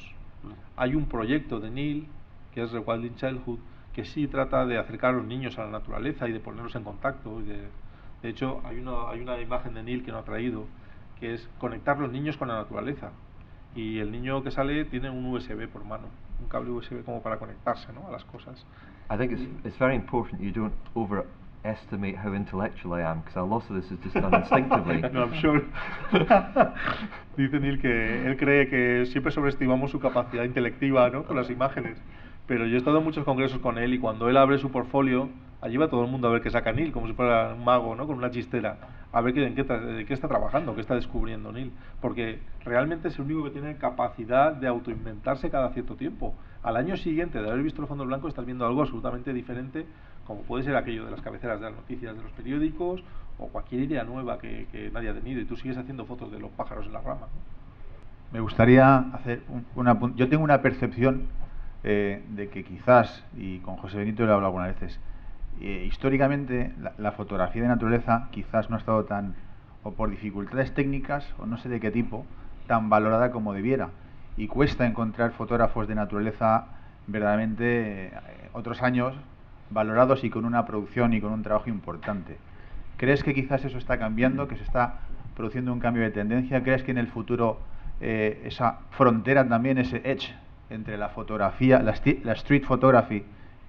Hay un proyecto de Niall que es Rewilding Childhood, que sí trata de acercar a los niños a la naturaleza y de ponerlos en contacto. De hecho, hay una imagen de Niall que no ha traído, que es conectar los niños con la naturaleza. Y el niño que sale tiene un USB por mano, un cable USB como para conectarse, ¿no?, a las cosas.
I think it's very important you don't underestimate how intellectual I am, because a lot of this is just done instinctively.
No, I'm sure. Dice Niall que él cree que siempre sobreestimamos su capacidad intelectiva, ¿no?, con las imágenes. Pero yo he estado en muchos congresos con él y cuando él abre su portfolio, allí va todo el mundo a ver qué saca Niall, como si fuera un mago, ¿no?, con una chistera, a ver de qué está trabajando, qué está descubriendo Niall. Porque realmente es el único que tiene capacidad de autoinventarse cada cierto tiempo. Al año siguiente de haber visto el fondo blanco estás viendo algo absolutamente diferente, como puede ser aquello de las cabeceras de las noticias de los periódicos o cualquier idea nueva que nadie ha tenido, y tú sigues haciendo fotos de los pájaros en las ramas, ¿no?
Me gustaría hacer yo tengo una percepción de que quizás, y con José Benito lo he hablado algunas veces, históricamente la fotografía de naturaleza quizás no ha estado tan, o por dificultades técnicas o no sé de qué tipo, tan valorada como debiera, y cuesta encontrar fotógrafos de naturaleza verdaderamente otros años valorados y con una producción y con un trabajo importante. ¿Crees que quizás eso está cambiando, que se está produciendo un cambio de tendencia? ¿Crees que en el futuro esa frontera también, ese edge entre la fotografía, la street photography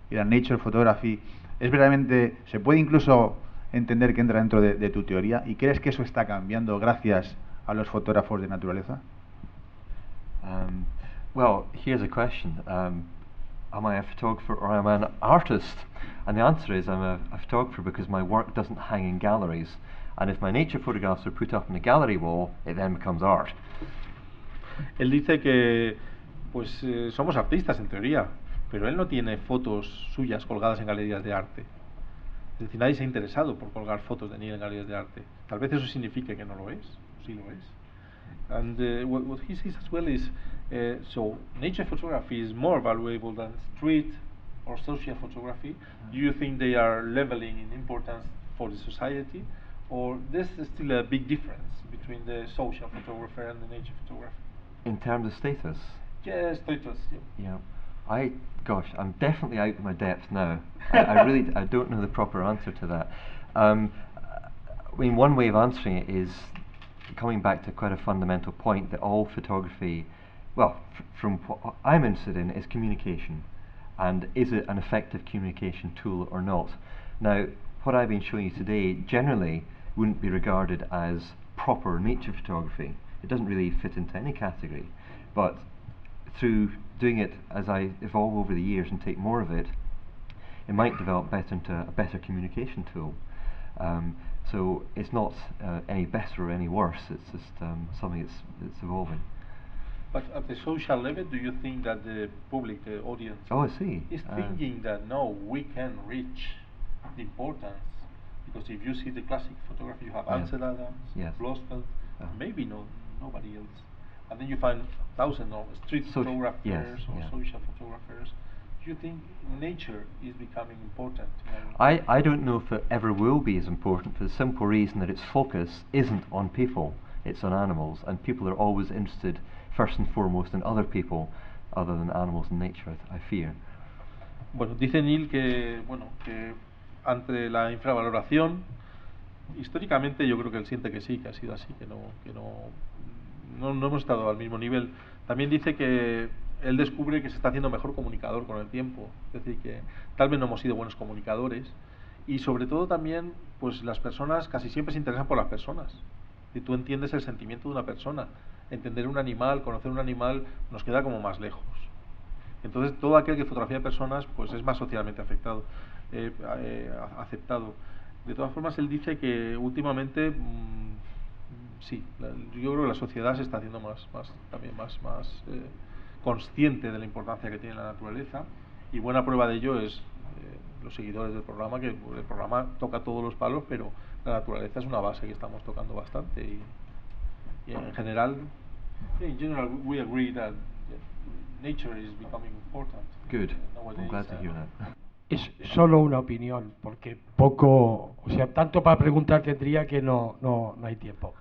y la nature photography, es verdaderamente, se puede incluso entender que entra dentro de tu teoría? ¿Y crees que eso está cambiando gracias a los fotógrafos de naturaleza?
Well, here's a question. Am I a photographer or am I an artist? And the answer is I'm a photographer because my work doesn't hang in galleries. And if my nature photographs are put up on a gallery wall, it then becomes art.
Él dice que pues somos artistas en teoría, pero él no tiene fotos suyas colgadas en galerías de arte. Es decir, nadie se ha interesado por colgar fotos de Niall en galerías de arte. Tal vez eso signifique que no lo es, sí lo es. And what he says as well is, so nature photography is more valuable than street or social photography. Do you think they are leveling in importance for the society, or there's still a big difference between the social photographer and the nature photographer?
In terms of status?
Yes, status.
Yeah. Gosh, I'm definitely out of my depth now. I don't know the proper answer to that. I mean, one way of answering it is coming back to quite a fundamental point that all photography, well, from what I'm interested in, is communication. And is it an effective communication tool or not? Now, what I've been showing you today generally wouldn't be regarded as proper nature photography. It doesn't really fit into any category. But through doing it as I evolve over the years and take more of it, it might develop better into a better communication tool. So it's not any better or any worse, it's just something that's evolving.
But at the social level, do you think that the public, the audience,
I see.
is thinking that no, we can reach the importance? Because if you see the classic photography, you have Ansel Adams,
Yes.
Blofeld, maybe nobody else. And then you find thousands of street photographers or social photographers. Do you think nature is becoming important?
I don't know if it ever will be as important, for the simple reason that its focus isn't on people, it's on animals, and people are always interested first and foremost in other people other than animals and nature, I fear.
Bueno, dice Niall que ante la infravaloración, históricamente yo creo que él siente que sí, que ha sido así, que no hemos estado al mismo nivel. También dice que él descubre que se está haciendo mejor comunicador con el tiempo, es decir, que tal vez no hemos sido buenos comunicadores, y sobre todo también, pues las personas casi siempre se interesan por las personas. Si tú entiendes el sentimiento de una persona, entender un animal, conocer un animal, nos queda como más lejos. Entonces todo aquel que fotografía personas pues es más socialmente aceptado. De todas formas, él dice que últimamente sí, yo creo que la sociedad se está haciendo más consciente de la importancia que tiene la naturaleza, y buena prueba de ello es los seguidores del programa, que el programa toca todos los palos, pero la naturaleza es una base que estamos tocando bastante, y en general we agree that nature is becoming important.
Good. I'm glad to hear that.
Es solo una opinión, porque poco, o sea, tanto para preguntar tendría que no hay tiempo.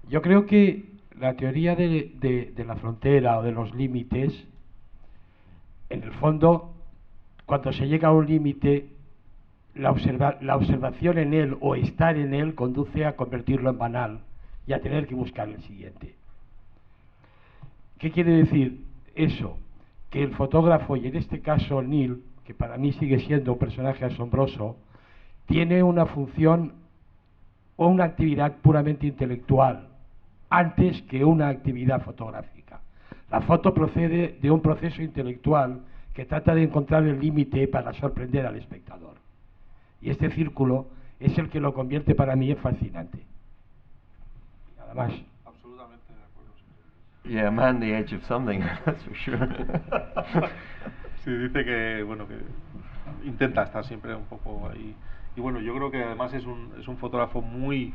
Yo creo que la teoría de la frontera o de los límites, en el fondo, cuando se llega a un límite, la observación en él o estar en él conduce a convertirlo en banal y a tener que buscar el siguiente. ¿Qué quiere decir eso? Que el fotógrafo, y en este caso Niall, que para mí sigue siendo un personaje asombroso, tiene una función o una actividad puramente intelectual antes que una actividad fotográfica. La foto procede de un proceso intelectual que trata de encontrar el límite para sorprender al espectador. Y este círculo es el que lo convierte para mí en fascinante. Nada más.
Absolutamente de acuerdo.
Yeah, man, the edge of something, that's for sure.
Sí, dice que, bueno, que intenta estar siempre un poco ahí. Y bueno, yo creo que además es un fotógrafo muy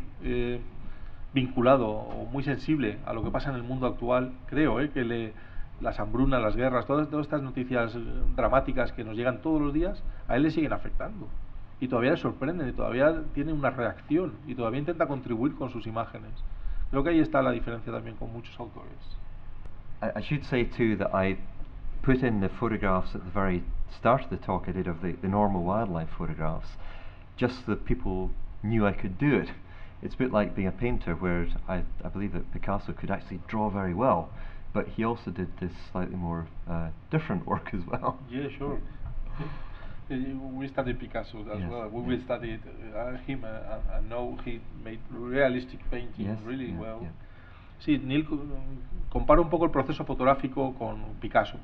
vinculado o muy sensible a lo que pasa en el mundo actual. Creo que las hambrunas, las guerras, todas estas noticias dramáticas que nos llegan todos los días, a él le siguen afectando. Y todavía le sorprenden, y todavía tiene una reacción, y todavía intenta contribuir con sus imágenes. Creo que ahí está la diferencia también con muchos autores.
I should say too that I put in the photographs at the very start of the talk I did of the normal wildlife photographs, just so that people knew I could do it. It's a bit like being a painter, where I believe that Picasso could actually draw very well, but he also did this slightly more different work as well.
Yeah, sure. We studied Picasso as
Yes,
well. We
yes.
will study him and know he made realistic painting
Yes,
really
yeah,
well.
yeah.
Sí, Neil compara un poco el proceso fotográfico con Picasso.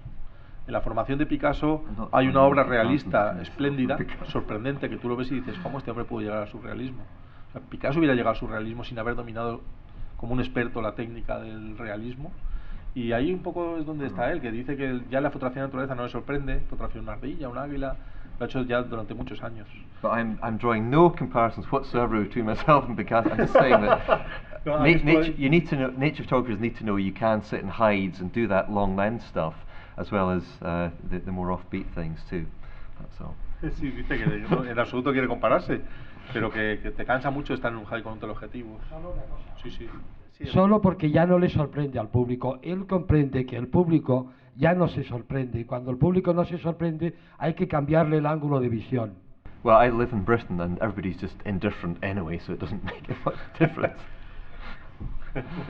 En la formación de Picasso hay una obra realista, espléndida, sorprendente, que tú lo ves y dices, ¿cómo este hombre pudo llegar al surrealismo? O sea, Picasso hubiera llegado al surrealismo sin haber dominado como un experto la técnica del realismo. Y ahí un poco es donde está él, que dice que ya la fotografía de naturaleza no le sorprende, fotografía de una ardilla, un águila, lo ha hecho ya durante muchos años.
But I'm drawing no comparisons whatsoever between myself and Picasso. I'm just saying that
No,
you need to know, nature photographers need to know you can sit in hides and do that long lens stuff, as well as the more offbeat things too. That's all.
Sí, dice que no, en absoluto quiere compararse, pero que te cansa mucho estar en un high con un teleobjetivo. Sí, sí. Sí,
Solo porque ya no le sorprende al público. Él comprende que el público ya no se sorprende, y cuando el público no se sorprende hay que cambiarle el ángulo de visión.
Well, I live in Britain and everybody's just indifferent anyway, so it doesn't make a much difference.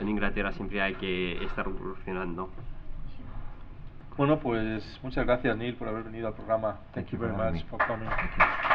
En Inglaterra siempre hay que estar evolucionando.
Bueno, pues muchas gracias, Neil, por haber venido al programa.
Thank you
very
for having
much
me.
for coming.
Thank you.